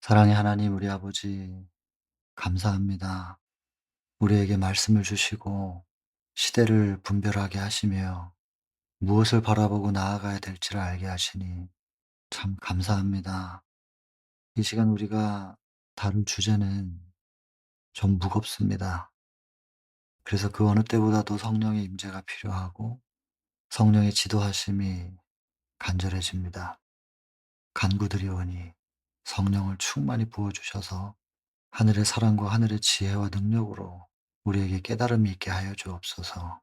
사랑의 하나님 우리 아버지 감사합니다. 우리에게 말씀을 주시고 시대를 분별하게 하시며 무엇을 바라보고 나아가야 될지를 알게 하시니 참 감사합니다. 이 시간 우리가 다룬 주제는 좀 무겁습니다. 그래서 그 어느 때보다도 성령의 임재가 필요하고 성령의 지도하심이 간절해집니다. 간구드리오니 성령을 충만히 부어주셔서 하늘의 사랑과 하늘의 지혜와 능력으로 우리에게 깨달음이 있게 하여 주옵소서.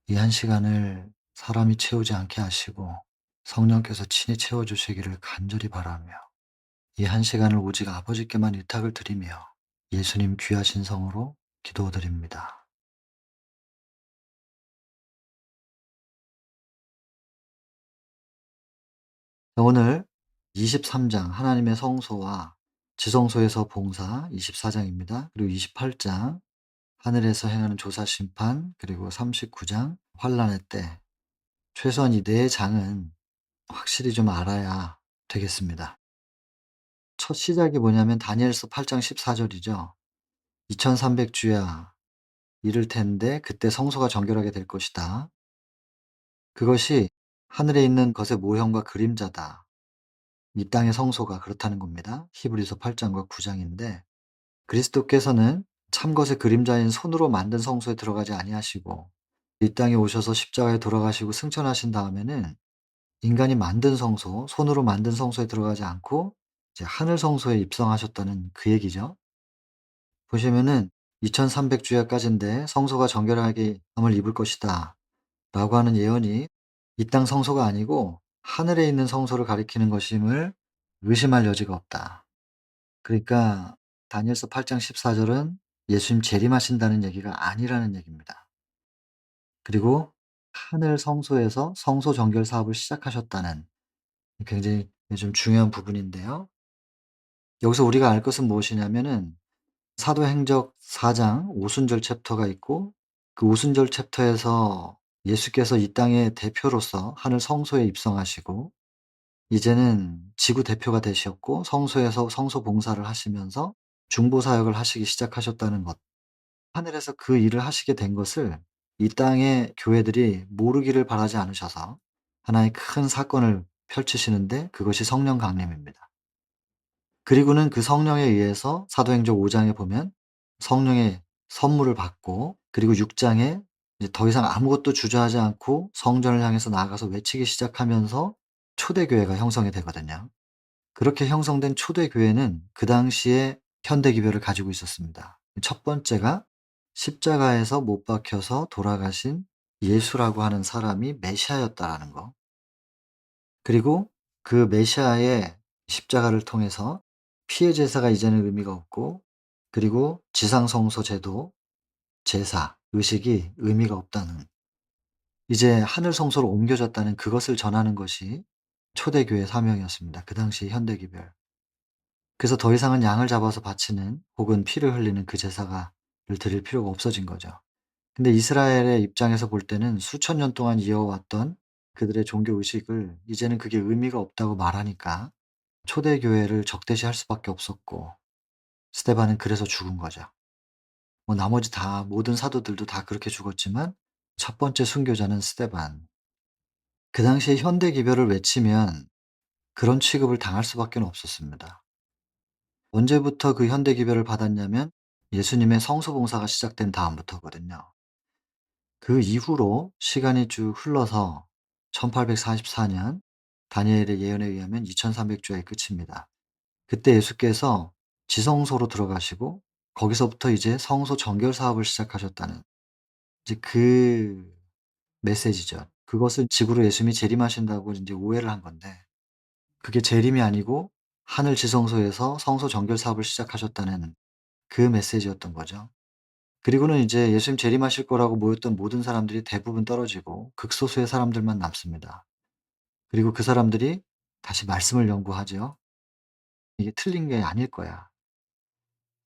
이 한 시간을 사람이 채우지 않게 하시고 성령께서 친히 채워 주시기를 간절히 바라며 이 한 시간을 오직 아버지께만 의탁을 드리며 예수님 귀하신 성으로 기도드립니다. 오늘 23장 하나님의 성소와 지성소에서 봉사 24 장입니다. 그리고 28장 하늘에서 행하는 조사 심판, 그리고 39장 환난의 때, 최소한 이 네 장은 확실히 좀 알아야 되겠습니다. 첫 시작이 뭐냐면 다니엘서 8장 14 절이죠. "2300 주야 이를 텐데 그때 성소가 정결하게 될 것이다. 그것이 하늘에 있는 것의 모형과 그림자다." 이 땅의 성소가 그렇다는 겁니다. 히브리서 8 장과 9 장인데 그리스도께서는 참 것의 그림자인 손으로 만든 성소에 들어가지 아니하시고 이 땅에 오셔서 십자가에 돌아가시고 승천하신 다음에는 인간이 만든 성소, 손으로 만든 성소에 들어가지 않고 이제 하늘 성소에 입성하셨다는 그 얘기죠. 보시면은 "2300 주야까지인데 성소가 정결하게 함을 입을 것이다." 라고 하는 예언이 이 땅 성소가 아니고 하늘에 있는 성소를 가리키는 것임을 의심할 여지가 없다. 그러니까 다니엘서 8장 14 절은 예수님 재림하신다는 얘기가 아니라는 얘기입니다. 그리고 하늘 성소에서 성소 정결 사업을 시작하셨다는 굉장히 좀 중요한 부분인데요. 여기서 우리가 알 것은 무엇이냐면은 사도행적 4장 오순절 챕터가 있고 그 오순절 챕터에서 예수께서 이 땅의 대표로서 하늘 성소에 입성하시고 이제는 지구 대표가 되셨고 성소에서 성소 봉사를 하시면서 중보 사역을 하시기 시작하셨다는 것. 하늘에서 그 일을 하시게 된 것을 이 땅의 교회들이 모르기를 바라지 않으셔서 하나의 큰 사건을 펼치시는데 그것이 성령 강림입니다. 그리고는 그 성령에 의해서 사도행전 5 장에 보면 성령의 선물을 받고 그리고 6 장에 이제 더 이상 아무것도 주저하지 않고 성전을 향해서 나아가서 외치기 시작하면서 초대교회가 형성이 되거든요. 그렇게 형성된 초대교회는 그 당시에 현대 기별을 가지고 있었습니다. 첫 번째가 십자가에서 못 박혀서 돌아가신 예수라고 하는 사람이 메시아였다라는 거. 그리고 그 메시아의 십자가를 통해서 피의 제사가 이제는 의미가 없고 그리고 지상성소 제도, 제사, 의식이 의미가 없다는 이제 하늘 성소로 옮겨졌다는 그것을 전하는 것이 초대교회의 사명이었습니다. 그 당시 현대기별. 그래서 더 이상은 양을 잡아서 바치는 혹은 피를 흘리는 그 제사가 를 드릴 필요가 없어진 거죠. 근데 이스라엘의 입장에서 볼 때는 수천 년 동안 이어왔던 그들의 종교 의식을 이제는 그게 의미가 없다고 말하니까 초대교회를 적대시할 수밖에 없었고 스데반은 그래서 죽은 거죠. 뭐 나머지 다 모든 사도들도 다 그렇게 죽었지만 첫 번째 순교자는 스데반. 그 당시에 현대 기별을 외치면 그런 취급을 당할 수밖에 없었습니다. 언제부터 그 현대 기별을 받았냐면 예수님의 성소 봉사가 시작된 다음부터거든요. 그 이후로 시간이 쭉 흘러서 1844년 다니엘의 예언에 의하면 2300 주야에 끝입니다. 그때 예수께서 지성소로 들어가시고 거기서부터 이제 성소 정결 사업을 시작하셨다는 이제 그 메시지죠. 그것을 직으로 예수님이 재림하신다고 인제 오해를 한 건데 그게 재림이 아니고 하늘 지성소에서 성소 정결 사업을 시작하셨다는 그 메시지였던 거죠. 그리고는 이제 예수님 재림하실 거라고 모였던 모든 사람들이 대부분 떨어지고 극소수의 사람들만 남습니다. 그리고 그 사람들이 다시 말씀을 연구하죠. '이게 틀린 게 아닐 거야.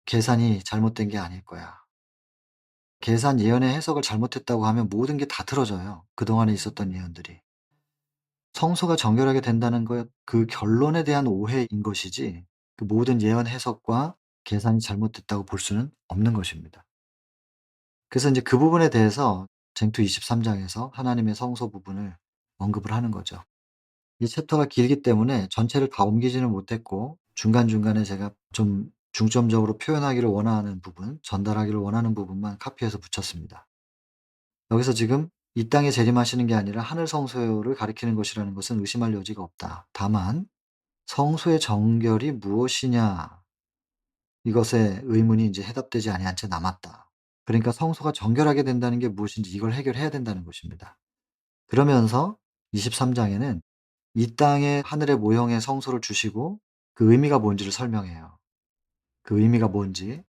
계산이 잘못된 게 아닐 거야.' 계산 예언의 해석을 잘못했다고 하면 모든 게 다 틀어져요, 그동안에 있었던 예언들이. 성소가 정결하게 된다는 것 그 결론에 대한 오해인 것이지 그 모든 예언 해석과 계산이 잘못됐다고 볼 수는 없는 것입니다. 그래서 인제 그 부분에 대해서 쟁투 23 장에서 하나님의 성소 부분을 언급을 하는 거죠. 이 챕터가 길기 때문에 전체를 다 옮기지는 못했고 중간중간에 제가 좀 중점적으로 표현하기를 원하는 부분, 전달하기를 원하는 부분만 카피해서 붙였습니다. 여기서 지금 이 땅에 재림하시는 게 아니라 하늘 성소를 가리키는 것이라는 것은 의심할 여지가 없다. 다만 성소의 정결이 무엇이냐, 이것의 의문이 인제 해답되지 아니한 채 남았다. 그러니까 성소가 정결하게 된다는 게 무엇인지 이걸 해결해야 된다는 것입니다. 그러면서 23 장에는 이 땅에 하늘의 모형의 성소를 주시고 그 의미가 뭔지를 설명해요. 그 의미가 뭔지.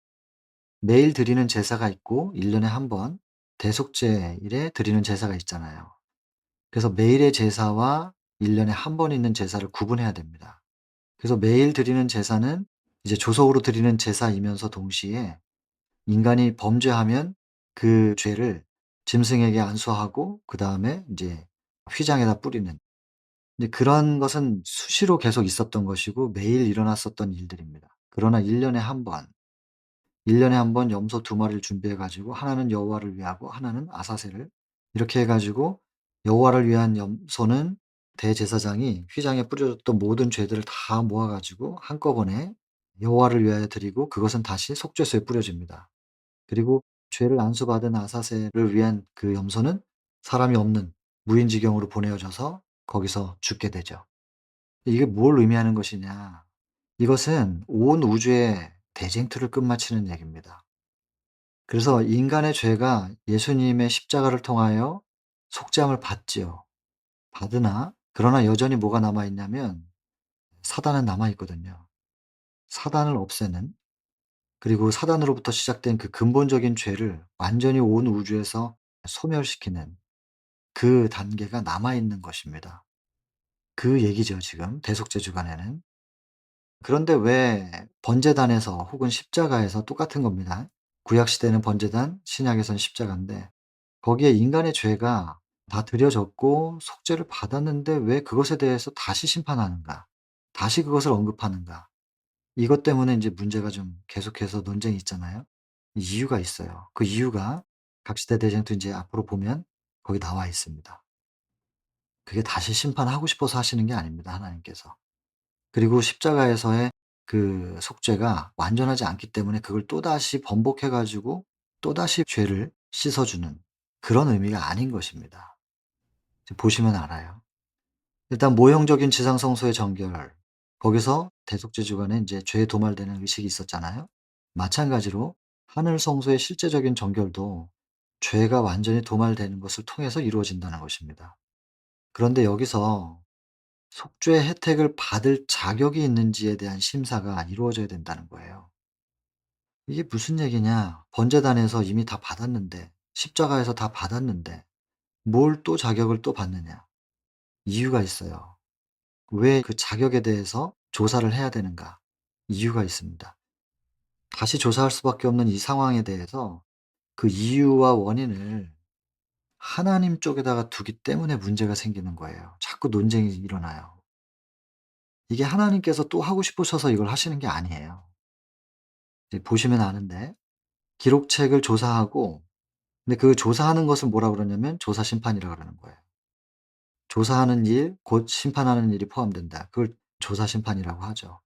매일 드리는 제사가 있고 1 년에 한 번 대속죄일에 드리는 제사가 있잖아요. 그래서 매일의 제사와 1 년에 한 번 있는 제사를 구분해야 됩니다. 그래서 매일 드리는 제사는 이제 조속으로 드리는 제사이면서 동시에 인간이 범죄하면 그 죄를 짐승에게 안수하고 그다음에 인제 휘장에다 뿌리는, 근데 그런 것은 수시로 계속 있었던 것이고 매일 일어났었던 일들입니다. 그러나 1 년에 한 번, 1 년에 한 번 염소 2 마리를 준비해 가지고 하나는 여호와를 위하고 하나는 아사셀을, 이렇게 해 가지고 여호와를 위한 염소는 대제사장이 휘장에 뿌려졌던 모든 죄들을 다 모아 가지고 한꺼번에 여호와를 위하여 드리고 그것은 다시 속죄소에 뿌려집니다. 그리고 죄를 안수받은 아사셀을 위한 그 염소는 사람이 없는 무인지경으로 보내어져서 거기서 죽게 되죠. 이게 뭘 의미하는 것이냐. 이것은 온 우주의 대쟁투를 끝마치는 얘기입니다. 그래서 인간의 죄가 예수님의 십자가를 통하여 속죄함을 받지요. 받으나 그러나 여전히 뭐가 남아 있냐면 사단은 남아 있거든요. 사단을 없애는, 그리고 사단으로부터 시작된 그 근본적인 죄를 완전히 온 우주에서 소멸시키는 그 단계가 남아 있는 것입니다. 그 얘기죠 지금 대속죄 주간에는. 그런데 왜 번제단에서 혹은 십자가에서 똑같은 겁니다. 구약 시대는 번제단, 신약에선 십자가인데 거기에 인간의 죄가 다 드려졌고 속죄를 받았는데 왜 그것에 대해서 다시 심판하는가? 다시 그것을 언급하는가? 이것 때문에 인제 문제가 좀 계속해서 논쟁이 있잖아요. 이유가 있어요. 그 이유가 각 시대 대쟁투 인제 앞으로 보면 거기 나와 있습니다. 그게 다시 심판하고 싶어서 하시는 게 아닙니다, 하나님께서. 그리고 십자가에서의 그 속죄가 완전하지 않기 때문에 그걸 또다시 번복해 가지고 또다시 죄를 씻어 주는 그런 의미가 아닌 것입니다. 지금 보시면 알아요. 일단 모형적인 지상 성소의 정결, 거기서 대속죄 주간에 인제 죄에 도말되는 의식이 있었잖아요. 마찬가지로 하늘 성소의 실제적인 정결도 죄가 완전히 도말되는 것을 통해서 이루어진다는 것입니다. 그런데 여기서 속죄 혜택을 받을 자격이 있는지에 대한 심사가 이루어져야 된다는 거예요. 이게 무슨 얘기냐. 번제단에서 이미 다 받았는데, 십자가에서 다 받았는데 뭘 또 자격을 또 받느냐. 이유가 있어요. 왜 그 자격에 대해서 조사를 해야 되는가. 이유가 있습니다. 다시 조사할 수밖에 없는 이 상황에 대해서 그 이유와 원인을 하나님 쪽에다가 두기 때문에 문제가 생기는 거예요. 자꾸 논쟁이 일어나요. 이게 하나님께서 또 하고 싶으셔서 이걸 하시는 게 아니에요. 이제 보시면 아는데 기록책을 조사하고, 근데 그 조사하는 것을 뭐라 그러냐면 조사 심판이라 그러는 거예요. 조사하는 일 곧 심판하는 일이 포함된다. 그걸 조사 심판이라고 하죠.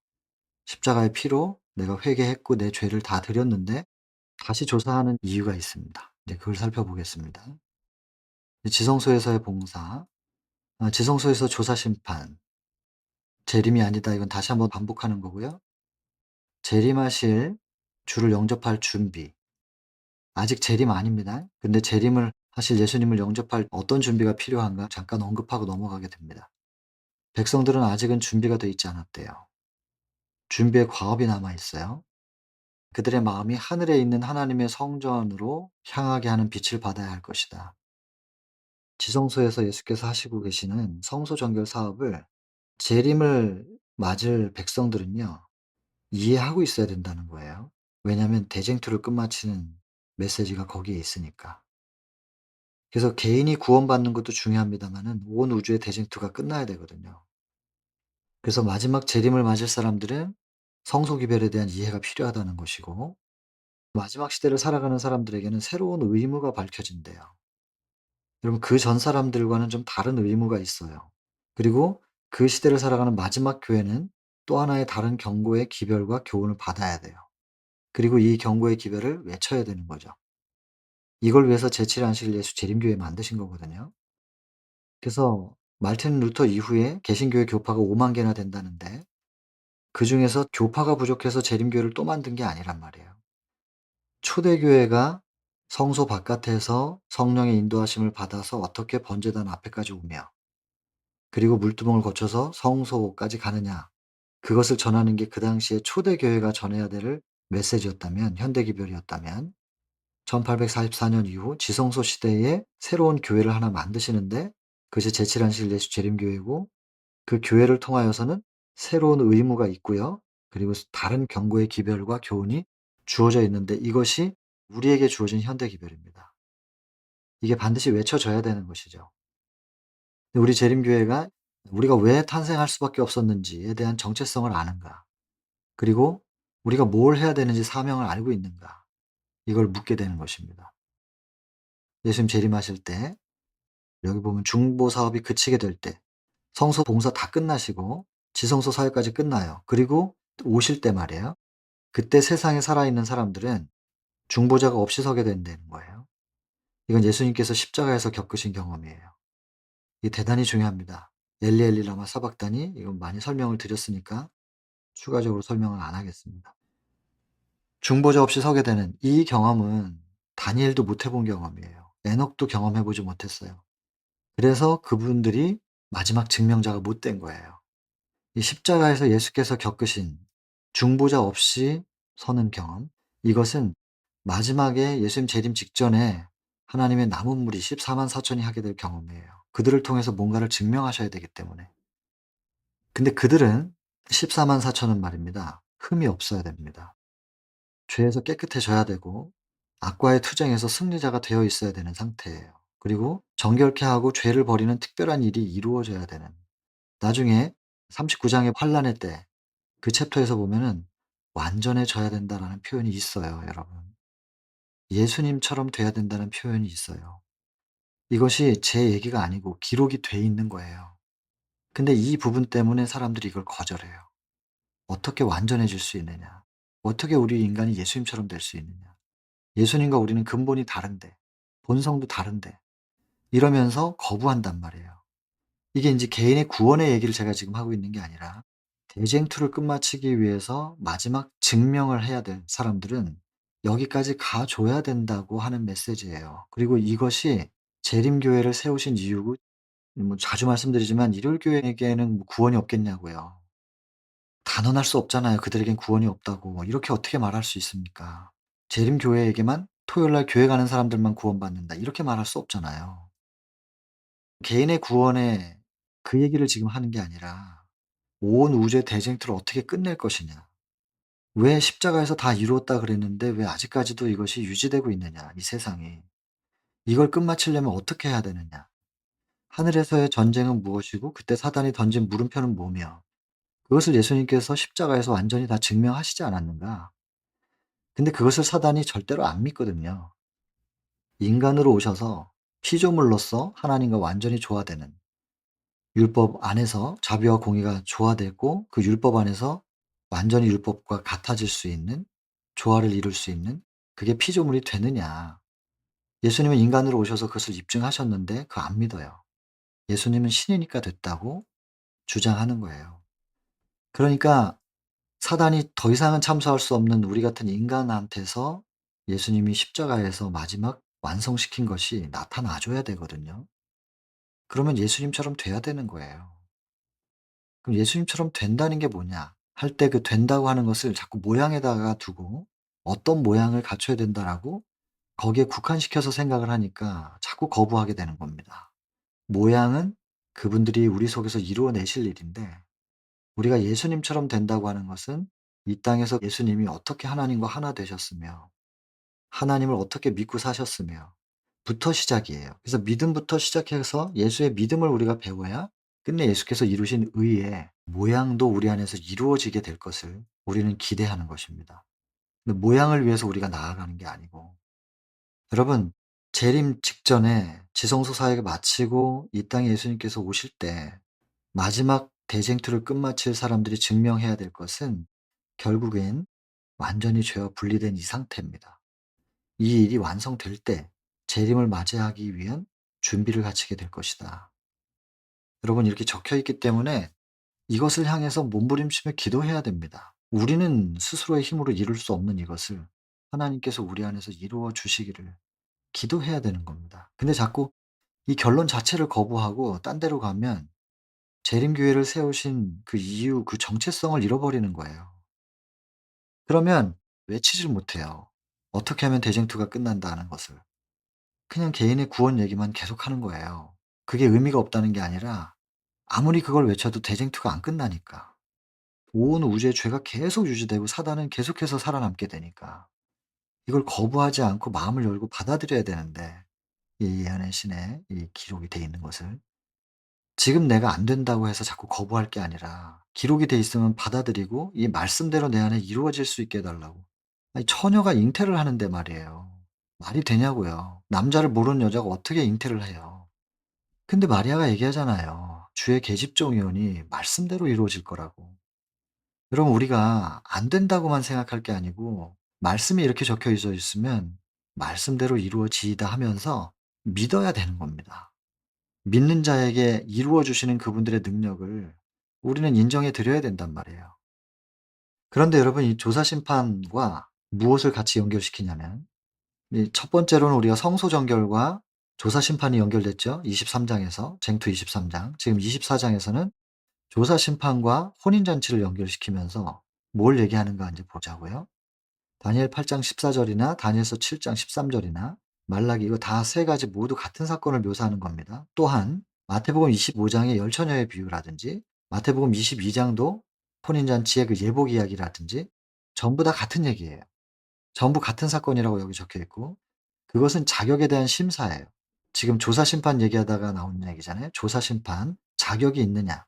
십자가의 피로 내가 회개했고 내 죄를 다 드렸는데 다시 조사하는 이유가 있습니다. 이제 그걸 살펴보겠습니다. 지성소에서의 봉사, 지성소에서 조사 심판, 재림이 아니다. 이건 다시 한번 반복하는 거고요. 재림하실 주를 영접할 준비. 아직 재림 아닙니다. 근데 재림을 하실 예수님을 영접할 어떤 준비가 필요한가 잠깐 언급하고 넘어가게 됩니다. 백성들은 아직은 준비가 돼 있지 않았대요. 준비의 과업이 남아 있어요. 그들의 마음이 하늘에 있는 하나님의 성전으로 향하게 하는 빛을 받아야 할 것이다. 지성소에서 예수께서 하시고 계시는 성소 정결 사업을 재림을 맞을 백성들은요, 이해하고 있어야 된다는 거예요. 왜냐하면 대쟁투를 끝마치는 메시지가 거기에 있으니까. 그래서 개인이 구원받는 것도 중요합니다마는 온 우주의 대쟁투가 끝나야 되거든요. 그래서 마지막 재림을 맞을 사람들은 성소 기별에 대한 이해가 필요하다는 것이고, 마지막 시대를 살아가는 사람들에게는 새로운 의무가 밝혀진대요. 여러분, 그전 사람들과는 좀 다른 의무가 있어요. 그리고 그 시대를 살아가는 마지막 교회는 또 하나의 다른 경고의 기별과 교훈을 받아야 돼요. 그리고 이 경고의 기별을 외쳐야 되는 거죠. 이걸 위해서 제7의 안식일 예수 재림교회 만드신 거거든요. 그래서 말틴 루터 이후에 개신교회 교파가 5만 개나 된다는데, 그중에서 교파가 부족해서 재림교회를 또 만든 게 아니란 말이에요. 초대교회가 성소 바깥에서 성령의 인도하심을 받아서 어떻게 번제단 앞에까지 오며, 그리고 물두멍을 거쳐서 성소까지 가느냐, 그것을 전하는 게 그 당시에 초대교회가 전해야 될 메시지였다면, 현대기별이었다면, 1844년 이후 지성소 시대에 새로운 교회를 하나 만드시는데, 그것이 제7안식일 예수 재림교회고, 그 교회를 통하여서는 새로운 의무가 있고요. 그리고 다른 경고의 기별과 교훈이 주어져 있는데, 이것이 우리에게 주어진 현대기별입니다. 이게 반드시 외쳐져야 되는 것이죠. 우리 재림교회가 우리가 왜 탄생할 수밖에 없었는지에 대한 정체성을 아는가? 그리고 우리가 뭘 해야 되는지 사명을 알고 있는가? 이걸 묻게 되는 것입니다. 예수님 재림하실 때, 여기 보면 중보 사업이 그치게 될 때, 성소 봉사 다 끝나시고 지성소 사역까지 끝나요. 그리고 오실 때 말이에요. 그때 세상에 살아있는 사람들은 중보자가 없이 서게 된다는 거예요. 이건 예수님께서 십자가에서 겪으신 경험이에요. 이게 대단히 중요합니다. 엘리 엘리 라마 사박다니, 이건 많이 설명을 드렸으니까 추가적으로 설명을 안 하겠습니다. 중보자 없이 서게 되는 이 경험은 다니엘도 못 해본 경험이에요. 에녹도 경험해 보지 못했어요. 그래서 그분들이 마지막 증명자가 못 된 거예요. 이 십자가에서 예수께서 겪으신 중보자 없이 서는 경험, 이것은 마지막에 예수님 재림 직전에 하나님의 남은 무리 14만 4천이 하게 될 경험이에요. 그들을 통해서 뭔가를 증명하셔야 되기 때문에. 근데 그들은 14만 4천은 말입니다. 흠이 없어야 됩니다. 죄에서 깨끗해져야 되고 악과의 투쟁에서 승리자가 되어 있어야 되는 상태예요. 그리고 정결케 하고 죄를 버리는 특별한 일이 이루어져야 되는, 나중에 39장의 환란의 때 그 챕터에서 보면은 완전해져야 된다라는 표현이 있어요, 여러분. 예수님처럼 돼야 된다는 표현이 있어요. 이것이 제 얘기가 아니고 기록이 돼 있는 거예요. 근데 이 부분 때문에 사람들이 이걸 거절해요. 어떻게 완전해질 수 있느냐? 어떻게 우리 인간이 예수님처럼 될 수 있느냐? 예수님과 우리는 근본이 다른데, 본성도 다른데, 이러면서 거부한단 말이에요. 이게 인제 개인의 구원의 얘기를 제가 지금 하고 있는 게 아니라, 대쟁투를 끝마치기 위해서 마지막 증명을 해야 될 사람들은 여기까지 가 줘야 된다고 하는 메시지예요. 그리고 이것이 재림교회를 세우신 이유고, 뭐 자주 말씀드리지만 일요일교회에게는 뭐 구원이 없겠냐고요. 단언할 수 없잖아요. 그들에겐 구원이 없다고. 이렇게 어떻게 말할 수 있습니까? 재림교회에게만 토요일 날 교회 가는 사람들만 구원받는다, 이렇게 말할 수 없잖아요. 개인의 구원에 그 얘기를 지금 하는 게 아니라 온 우주의 대쟁투를 어떻게 끝낼 것이냐. 왜 십자가에서 다 이루었다 그랬는데 왜 아직까지도 이것이 유지되고 있느냐, 이 세상이. 이걸 끝마치려면 어떻게 해야 되느냐. 하늘에서의 전쟁은 무엇이고 그때 사단이 던진 물음표는 뭐며, 그것을 예수님께서 십자가에서 완전히 다 증명하시지 않았는가. 근데 그것을 사단이 절대로 안 믿거든요. 인간으로 오셔서 피조물로서 하나님과 완전히 조화되는, 율법 안에서 자비와 공의가 조화되고 그 율법 안에서 완전히 율법과 같아질 수 있는, 조화를 이룰 수 있는, 그게 피조물이 되느냐. 예수님은 인간으로 오셔서 그것을 입증하셨는데 그거 안 믿어요. 예수님은 신이니까 됐다고 주장하는 거예요. 그러니까 사단이 더 이상은 참소할 수 없는 우리 같은 인간한테서 예수님이 십자가에서 마지막 완성시킨 것이 나타나 줘야 되거든요. 그러면 예수님처럼 돼야 되는 거예요. 그럼 예수님처럼 된다는 게 뭐냐 할 때, 그 된다고 하는 것을 자꾸 모양에다가 두고 어떤 모양을 갖춰야 된다라고 거기에 국한시켜서 생각을 하니까 자꾸 거부하게 되는 겁니다. 모양은 그분들이 우리 속에서 이루어내실 일인데, 우리가 예수님처럼 된다고 하는 것은 이 땅에서 예수님이 어떻게 하나님과 하나 되셨으며 하나님을 어떻게 믿고 사셨으며 부터 시작이에요. 그래서 믿음부터 시작해서 예수의 믿음을 우리가 배워야 끝내 예수께서 이루신 의의 모양도 우리 안에서 이루어지게 될 것을 우리는 기대하는 것입니다. 근데 모양을 위해서 우리가 나아가는 게 아니고, 여러분, 재림 직전에 지성소 사역을 마치고 이 땅에 예수님께서 오실 때 마지막 대쟁투를 끝마칠 사람들이 증명해야 될 것은 결국엔 완전히 죄와 분리된 이 상태입니다. 이 일이 완성될 때 재림을 맞이하기 위한 준비를 갖추게 될 것이다. 여러분, 이렇게 적혀 있기 때문에 이것을 향해서 몸부림치며 기도해야 됩니다. 우리는 스스로의 힘으로 이룰 수 없는 이것을 하나님께서 우리 안에서 이루어 주시기를 기도해야 되는 겁니다. 근데 자꾸 이 결론 자체를 거부하고 딴 데로 가면 재림교회를 세우신 그 이유, 그 정체성을 잃어버리는 거예요. 그러면 외치질 못해요. 어떻게 하면 대쟁투가 끝난다는 것을. 그냥 개인의 구원 얘기만 계속하는 거예요. 그게 의미가 없다는 게 아니라 아무리 그걸 외쳐도 대쟁투가 안 끝나니까. 온 우주의 죄가 계속 유지되고 사단은 계속해서 살아남게 되니까. 이걸 거부하지 않고 마음을 열고 받아들여야 되는데, 이 예언의 신에 이 기록이 돼 있는 것을 지금 내가 안 된다고 해서 자꾸 거부할 게 아니라 기록이 돼 있으면 받아들이고 이 말씀대로 내 안에 이루어질 수 있게 해 달라고. 아니, 처녀가 잉태를 하는데 말이에요. 말이 되냐고요. 남자를 모르는 여자가 어떻게 잉태를 해요. 근데 마리아가 얘기하잖아요. 주의 계집종이오니 말씀대로 이루어질 거라고. 여러분, 우리가 안 된다고만 생각할 게 아니고 말씀이 이렇게 적혀져 있으면 말씀대로 이루어지이다 하면서 믿어야 되는 겁니다. 믿는 자에게 이루어 주시는 그분들의 능력을 우리는 인정해 드려야 된단 말이에요. 그런데 여러분, 이 조사 심판과 무엇을 같이 연결시키냐면, 이 첫 번째로는 우리가 성소 정결과 조사 심판이 연결됐죠. 23 장에서 쟁투 23 장. 지금 24 장에서는 조사 심판과 혼인 잔치를 연결시키면서 뭘 얘기하는가 인제 보자고요. 다니엘 8장 14 절이나 다니엘서 7장 13 절이나 말라기, 이거 다 세 가지 모두 같은 사건을 묘사하는 겁니다. 또한 마태복음 25 장의 열 처녀의 비유라든지 마태복음 22 장도 혼인 잔치의 그 예복 이야기라든지 전부 다 같은 얘기예요. 전부 같은 사건이라고 여기 적혀 있고, 그것은 자격에 대한 심사예요. 지금 조사 심판 얘기하다가 나오는 얘기잖아요. 조사 심판, 자격이 있느냐.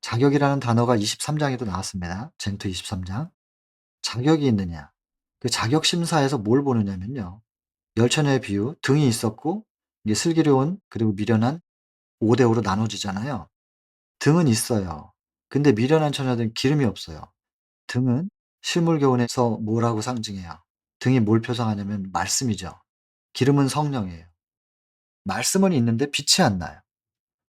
자격이라는 단어가 23 장에도 나왔습니다. 쟁투 23 장. 자격이 있느냐. 그 자격 심사에서 뭘 보느냐면요. 열 처녀의 비유, 등이 있었고 이게 슬기로운 그리고 미련한 5대 5로 나눠지잖아요. 등은 있어요. 근데 미련한 처녀들은 기름이 없어요. 등은 실물교훈에서 뭐라고 상징해요? 등이 뭘 표상하냐면 말씀이죠. 기름은 성령이에요. 말씀은 있는데 빛이 안 나요.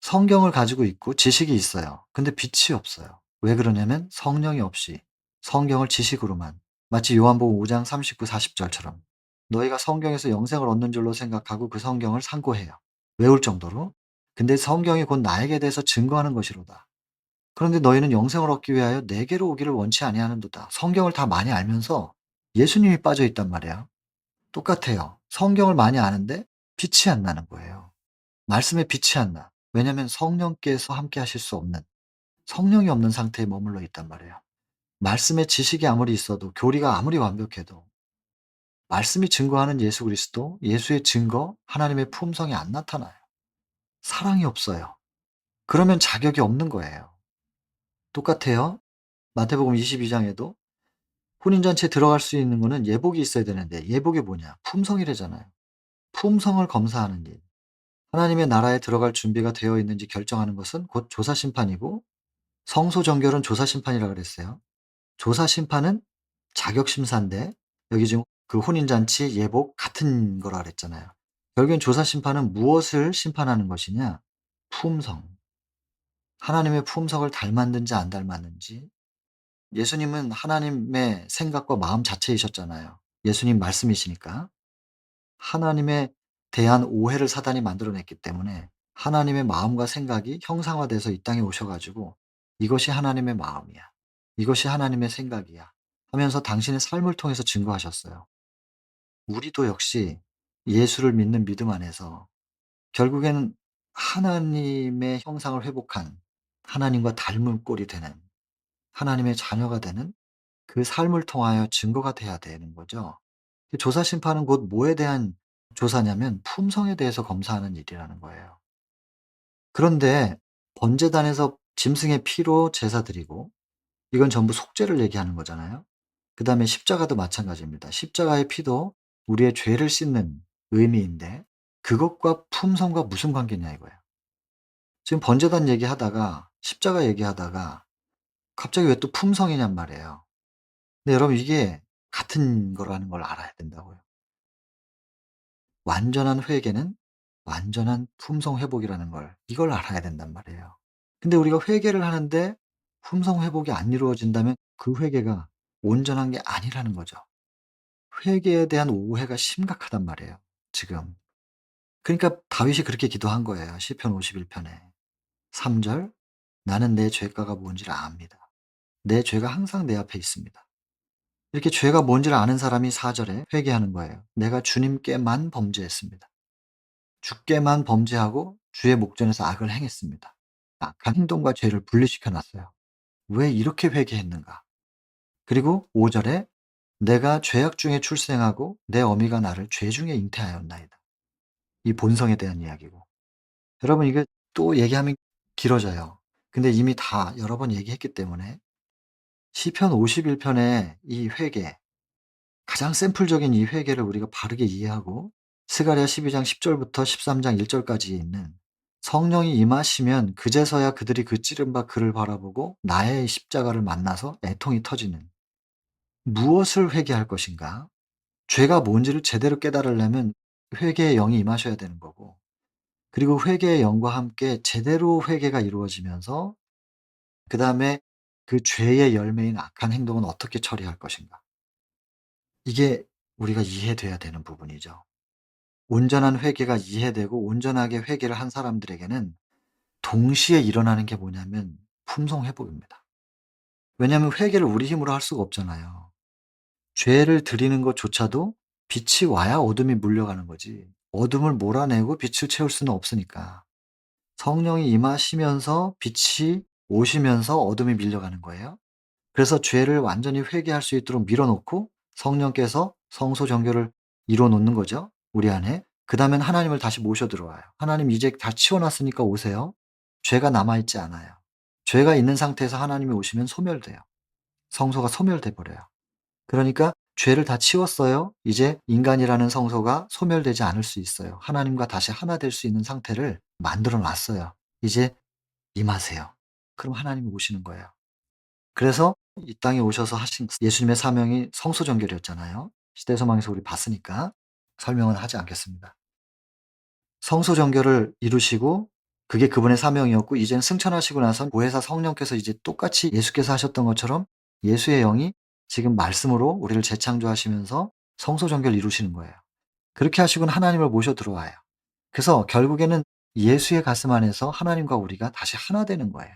성경을 가지고 있고 지식이 있어요. 근데 빛이 없어요. 왜 그러냐면 성령이 없이 성경을 지식으로만, 마치 요한복음 5장 39, 40 절처럼 너희가 성경에서 영생을 얻는 줄로 생각하고 그 성경을 상고해요. 외울 정도로. 근데 성경이 곧 나에게 대해서 증거하는 것이로다. 그런데 너희는 영생을 얻기 위하여 내게로 오기를 원치 아니하는도다. 성경을 다 많이 알면서 예수님이 빠져 있단 말이에요. 똑같아요. 성경을 많이 아는데 빛이 안 나는 거예요. 말씀에 빛이 안 나. 왜냐하면 성령께서 함께 하실 수 없는, 성령이 없는 상태에 머물러 있단 말이에요. 말씀에 지식이 아무리 있어도, 교리가 아무리 완벽해도 말씀이 증거하는 예수 그리스도, 예수의 증거, 하나님의 품성이 안 나타나요. 사랑이 없어요. 그러면 자격이 없는 거예요. 똑같아요. 마태복음 22 장에도 혼인잔치에 들어갈 수 있는 거는 예복이 있어야 되는데 예복이 뭐냐? 품성이래잖아요. 품성을 검사하는 일. 하나님의 나라에 들어갈 준비가 되어 있는지 결정하는 것은 곧 조사 심판이고, 성소 정결은 조사 심판이라 그랬어요. 조사 심판은 자격 심사인데 여기 지금 그 혼인 잔치 예복 같은 거라 그랬잖아요. 결국엔 조사 심판은 무엇을 심판하는 것이냐? 품성. 하나님의 품성을 닮았는지 안 닮았는지. 예수님은 하나님의 생각과 마음 자체이셨잖아요. 예수님 말씀이시니까. 하나님에 대한 오해를 사단이 만들어 냈기 때문에 하나님의 마음과 생각이 형상화돼서 이 땅에 오셔 가지고 "이것이 하나님의 마음이야. 이것이 하나님의 생각이야." 하면서 당신의 삶을 통해서 증거하셨어요. 우리도 역시 예수를 믿는 믿음 안에서 결국에는 하나님의 형상을 회복한, 하나님과 닮은 꼴이 되는, 하나님의 자녀가 되는 그 삶을 통하여 증거가 돼야 되는 거죠. 그 조사 심판은 곧 뭐에 대한 조사냐면 품성에 대해서 검사하는 일이라는 거예요. 그런데 번제단에서 짐승의 피로 제사 드리고 이건 전부 속죄를 얘기하는 거잖아요. 그다음에 십자가도 마찬가지입니다. 십자가의 피도 우리의 죄를 씻는 의미인데 그것과 품성과 무슨 관계냐 이거예요. 지금 번제단 얘기하다가 십자가 얘기하다가 갑자기 왜 또 품성이냔 말이에요. 근데 여러분 이게 같은 거라는 걸 알아야 된다고요. 완전한 회개는 완전한 품성 회복이라는 걸 이걸 알아야 된단 말이에요. 근데 우리가 회개를 하는데 품성 회복이 안 이루어진다면 그 회개가 온전한 게 아니라는 거죠. 회개에 대한 오해가 심각하단 말이에요 지금. 그러니까 다윗이 그렇게 기도한 거예요. 시편 51 편에. 3 절 "나는 내 죄가가 뭔지를 압니다. 내 죄가 항상 내 앞에 있습니다." 이렇게 죄가 뭔지를 아는 사람이 4 절에 회개하는 거예요. "내가 주님께만 범죄했습니다. 주께만 범죄하고 주의 목전에서 악을 행했습니다." 악한 행동과 죄를 분리시켜 놨어요. 왜 이렇게 회개했는가? 그리고 5 절에 "내가 죄악 중에 출생하고 내 어미가 나를 죄 중에 잉태하였나이다." 이 본성에 대한 이야기고. 여러분 이게 또 얘기하면 길어져요. 근데 이미 다 여러 번 얘기했기 때문에 시편 51 편의 이 회개, 가장 샘플적인 이 회개를 우리가 바르게 이해하고 스가랴 12장 10 절부터 13장 1 절까지 있는 "성령이 임하시면 그제서야 그들이 그 찌른 바 그를 바라보고 나의 십자가를 만나서 애통이 터지는." 무엇을 회개할 것인가? 죄가 뭔지를 제대로 깨달으려면 회개의 영이 임하셔야 되는 거고, 그리고 회개의 영과 함께 제대로 회개가 이루어지면서 그다음에 그 죄의 열매인 악한 행동은 어떻게 처리할 것인가. 이게 우리가 이해돼야 되는 부분이죠. 온전한 회개가 이해되고 온전하게 회개를 한 사람들에게는 동시에 일어나는 게 뭐냐면 품성 회복입니다. 왜냐하면 회개를 우리 힘으로 할 수가 없잖아요. 죄를 드리는 것조차도 빛이 와야 어둠이 물려가는 거지, 어둠을 몰아내고 빛을 채울 수는 없으니까. 성령이 임하시면서 빛이 오시면서 어둠이 밀려가는 거예요. 그래서 죄를 완전히 회개할 수 있도록 밀어 놓고 성령께서 성소 정결을 이루어 놓는 거죠, 우리 안에. 그다음엔 하나님을 다시 모셔 들어와요. "하나님 이제 다 치워 놨으니까 오세요." 죄가 남아 있지 않아요. 죄가 있는 상태에서 하나님이 오시면 소멸돼요. 성소가 소멸돼 버려요. 그러니까 죄를 다 치웠어요. 이제 인간이라는 성소가 소멸되지 않을 수 있어요. 하나님과 다시 하나 될 수 있는 상태를 만들어 놨어요. 이제 임하세요. 그럼 하나님이 오시는 거예요. 그래서 이 땅에 오셔서 하신 예수님의 사명이 성소 정결이었잖아요. 시대소망에서 우리 봤으니까 설명은 하지 않겠습니다. 성소 정결을 이루시고 그게 그분의 사명이었고, 이제는 승천하시고 나선 보혜사 성령께서 이제 똑같이 예수께서 하셨던 것처럼 예수의 영이 지금 말씀으로 우리를 재창조하시면서 성소 정결을 이루시는 거예요. 그렇게 하시고는 하나님을 모셔 들어와요. 그래서 결국에는 예수의 가슴 안에서 하나님과 우리가 다시 하나 되는 거예요.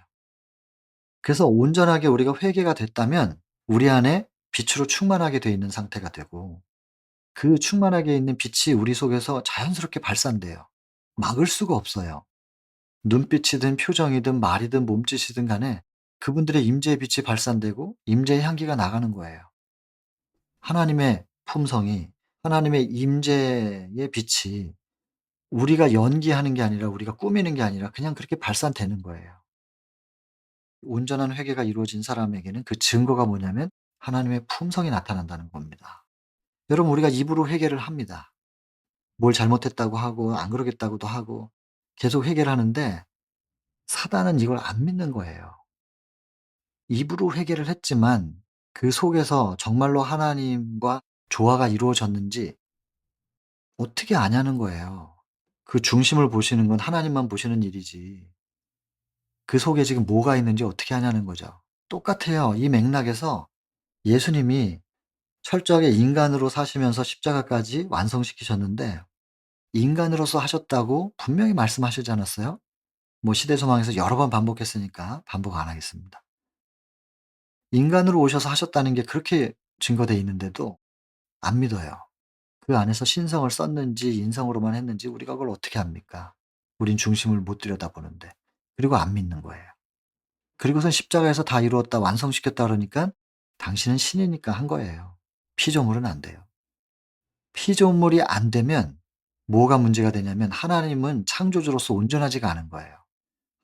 그래서 온전하게 우리가 회개가 됐다면 우리 안에 빛으로 충만하게 돼 있는 상태가 되고, 그 충만하게 있는 빛이 우리 속에서 자연스럽게 발산돼요. 막을 수가 없어요. 눈빛이든 표정이든 말이든 몸짓이든 간에 그분들의 임재의 빛이 발산되고 임재의 향기가 나가는 거예요. 하나님의 품성이, 하나님의 임재의 빛이 우리가 연기하는 게 아니라 우리가 꾸미는 게 아니라 그냥 그렇게 발산되는 거예요. 온전한 회개가 이루어진 사람에게는 그 증거가 뭐냐면 하나님의 품성이 나타난다는 겁니다. 여러분 우리가 입으로 회개를 합니다. 뭘 잘못했다고 하고 안 그러겠다고도 하고 계속 회개를 하는데 사단은 이걸 안 믿는 거예요. 입으로 회개를 했지만 그 속에서 정말로 하나님과 조화가 이루어졌는지 어떻게 아냐는 거예요. 그 중심을 보시는 건 하나님만 보시는 일이지 그 속에 지금 뭐가 있는지 어떻게 아냐는 거죠. 똑같아요. 이 맥락에서 예수님이 철저하게 인간으로 사시면서 십자가까지 완성시키셨는데 인간으로서 하셨다고 분명히 말씀하시지 않았어요? 뭐 시대소망에서 여러 번 반복했으니까 반복 안 하겠습니다. 인간으로 오셔서 하셨다는 게 그렇게 증거돼 있는데도 안 믿어요. 그 안에서 신성을 썼는지 인성으로만 했는지 우리가 그걸 어떻게 압니까? 우린 중심을 못 들여다보는데. 그리고 안 믿는 거예요. 그리고선 십자가에서 다 이루었다 완성시켰다 그러니까 당신은 신이니까 한 거예요. 피조물은 안 돼요. 피조물이 안 되면 뭐가 문제가 되냐면 하나님은 창조주로서 온전하지가 않은 거예요.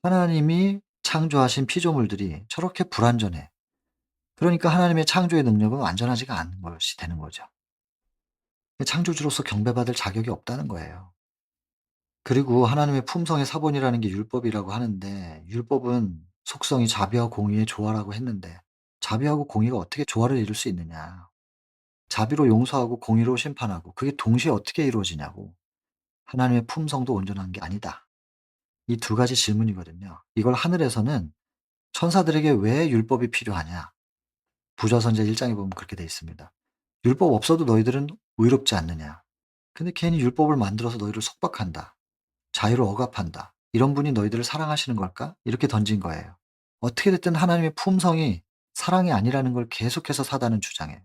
하나님이 창조하신 피조물들이 저렇게 불완전해. 그러니까 하나님의 창조의 능력은 완전하지가 않은 것이 되는 거죠. 창조주로서 경배받을 자격이 없다는 거예요. 그리고 하나님의 품성의 사본이라는 게 율법이라고 하는데, 율법은 속성이 자비와 공의의 조화라고 했는데 자비하고 공의가 어떻게 조화를 이룰 수 있느냐. 자비로 용서하고 공의로 심판하고 그게 동시에 어떻게 이루어지냐고. 하나님의 품성도 온전한 게 아니다. 이 두 가지 질문이거든요. 이걸 하늘에서는 천사들에게 왜 율법이 필요하냐. 부좌선자 1 장에 보면 그렇게 돼 있습니다. 율법 없어도 너희들은 의롭지 않느냐. 근데 괜히 율법을 만들어서 너희를 속박한다. 자유를 억압한다. 이런 분이 너희들을 사랑하시는 걸까? 이렇게 던진 거예요. 어떻게 됐든 하나님의 품성이 사랑이 아니라는 걸 계속해서 사단은 주장해요.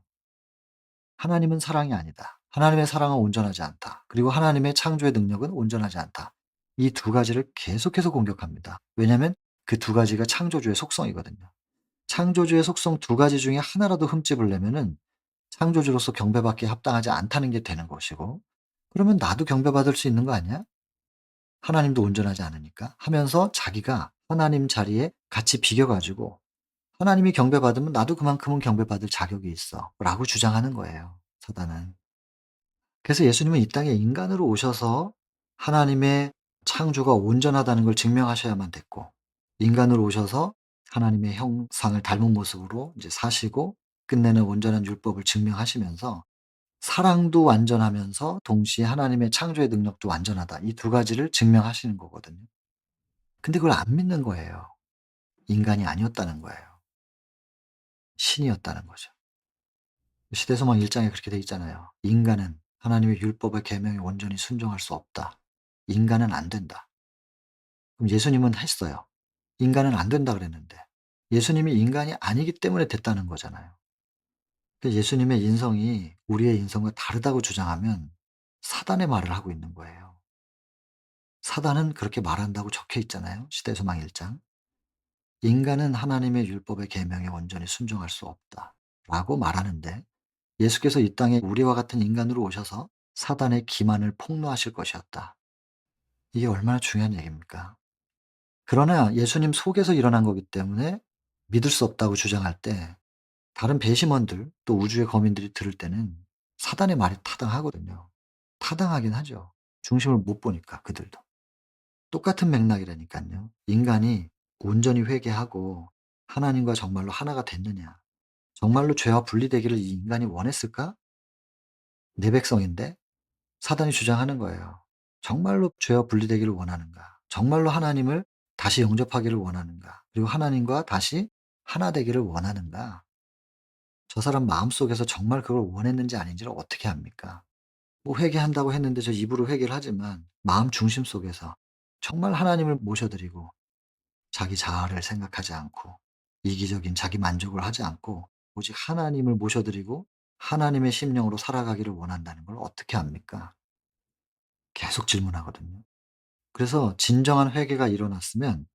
하나님은 사랑이 아니다. 하나님의 사랑은 온전하지 않다. 그리고 하나님의 창조의 능력은 온전하지 않다. 이 두 가지를 계속해서 공격합니다. 왜냐하면 그 두 가지가 창조주의 속성이거든요. 창조주의 속성 두 가지 중에 하나라도 흠집을 내면은 창조주로서 경배받기에 합당하지 않다는 게 되는 것이고, 그러면 '나도 경배받을 수 있는 거 아니야? 하나님도 온전하지 않으니까.' 하면서 자기가 하나님 자리에 같이 비겨 가지고 '하나님이 경배받으면 나도 그만큼은 경배받을 자격이 있어.'라고 주장하는 거예요, 사단은. 그래서 예수님은 이 땅에 인간으로 오셔서 하나님의 창조가 온전하다는 걸 증명하셔야만 됐고, 인간으로 오셔서 하나님의 형상을 닮은 모습으로 이제 사시고 끝내는 온전한 율법을 증명하시면서 사랑도 완전하면서 동시에 하나님의 창조의 능력도 완전하다. 이 두 가지를 증명하시는 거거든요. 근데 그걸 안 믿는 거예요. 인간이 아니었다는 거예요. 신이었다는 거죠. 시대소망 1 장에 그렇게 돼 있잖아요. "인간은 하나님의 율법의 계명에 온전히 순종할 수 없다. 인간은 안 된다." 그럼 예수님은 했어요. 인간은 안 된다 그랬는데 예수님이 인간이 아니기 때문에 됐다는 거잖아요. 그 예수님의 인성이 우리의 인성과 다르다고 주장하면 사단의 말을 하고 있는 거예요. 사단은 그렇게 말한다고 적혀 있잖아요. 시대소망 1 장. "인간은 하나님의 율법의 계명에 온전히 순종할 수 없다."라고 말하는데 예수께서 이 땅에 우리와 같은 인간으로 오셔서 사단의 기만을 폭로하실 것이었다. 이게 얼마나 중요한 얘기입니까? 그러나 예수님 속에서 일어난 거기 때문에 믿을 수 없다고 주장할 때 다른 배심원들 또 우주의 거민들이 들을 때는 사단의 말이 타당하거든요. 타당하긴 하죠. 중심을 못 보니까 그들도. 똑같은 맥락이라니깐요. 인간이 온전히 회개하고 하나님과 정말로 하나가 됐느냐. 정말로 죄와 분리되기를 이 인간이 원했을까? 내 백성인데? 사단이 주장하는 거예요. 정말로 죄와 분리되기를 원하는가? 정말로 하나님을 다시 영접하기를 원하는가? 그리고 하나님과 다시 하나 되기를 원하는가? 저 사람 마음속에서 정말 그걸 원했는지 아닌지를 어떻게 압니까? 뭐 회개한다고 했는데 저 입으로 회개를 하지만 마음 중심 속에서 정말 하나님을 모셔드리고 자기 자아를 생각하지 않고 이기적인 자기 만족을 하지 않고 오직 하나님을 모셔드리고 하나님의 심령으로 살아가기를 원한다는 걸 어떻게 압니까? 계속 질문하거든요. 그래서 진정한 회개가 일어났으면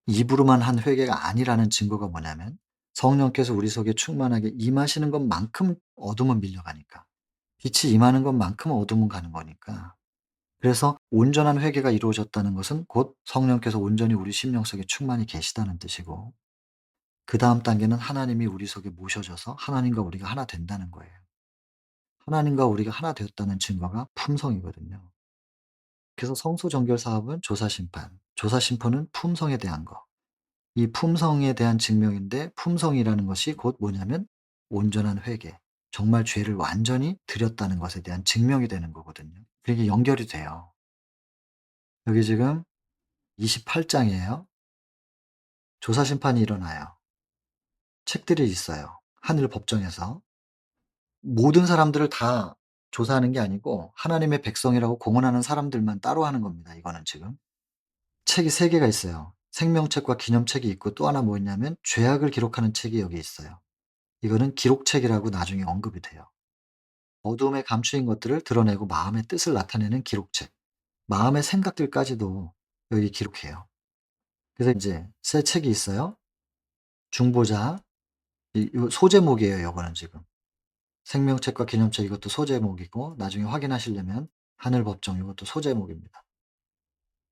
입으로만 한 회개가 아니라는 증거가 뭐냐면 성령께서 우리 속에 충만하게 임하시는 것만큼 어둠은 밀려가니까. 빛이 임하는 것만큼 어둠은 가는 거니까. 그래서 온전한 회개가 이루어졌다는 것은 곧 성령께서 온전히 우리 심령 속에 충만히 계시다는 뜻이고, 그다음 단계는 하나님이 우리 속에 모셔져서 하나님과 우리가 하나 된다는 거예요. 하나님과 우리가 하나 되었다는 증거가 품성이거든요. 그래서 성소 정결 사업은 조사 심판, 조사 심판은 품성에 대한 거. 이 품성에 대한 증명인데 품성이라는 것이 곧 뭐냐면 온전한 회개, 정말 죄를 완전히 들였다는 것에 대한 증명이 되는 거거든요. 그게 연결이 돼요. 여기 지금 28 장이에요. 조사 심판이 일어나요. 책들이 있어요. 하늘 법정에서. 모든 사람들을 다 조사하는 게 아니고 하나님의 백성이라고 공언하는 사람들만 따로 하는 겁니다, 이거는 지금. 책이 3 개가 있어요. 생명책과 기념책이 있고 또 하나 뭐 있냐면 죄악을 기록하는 책이 여기 있어요. 이거는 기록책이라고 나중에 언급이 돼요. 어둠에 감추인 것들을 드러내고 마음의 뜻을 나타내는 기록책. 마음의 생각들까지도 여기 기록해요. 그래서 인제 새 책이 있어요. 중보자. 요 소제목이에요, 요거는 지금. 생명책과 기념책 이것도 소제목이고 나중에 확인하시려면 하늘법정 이것도 소제목입니다.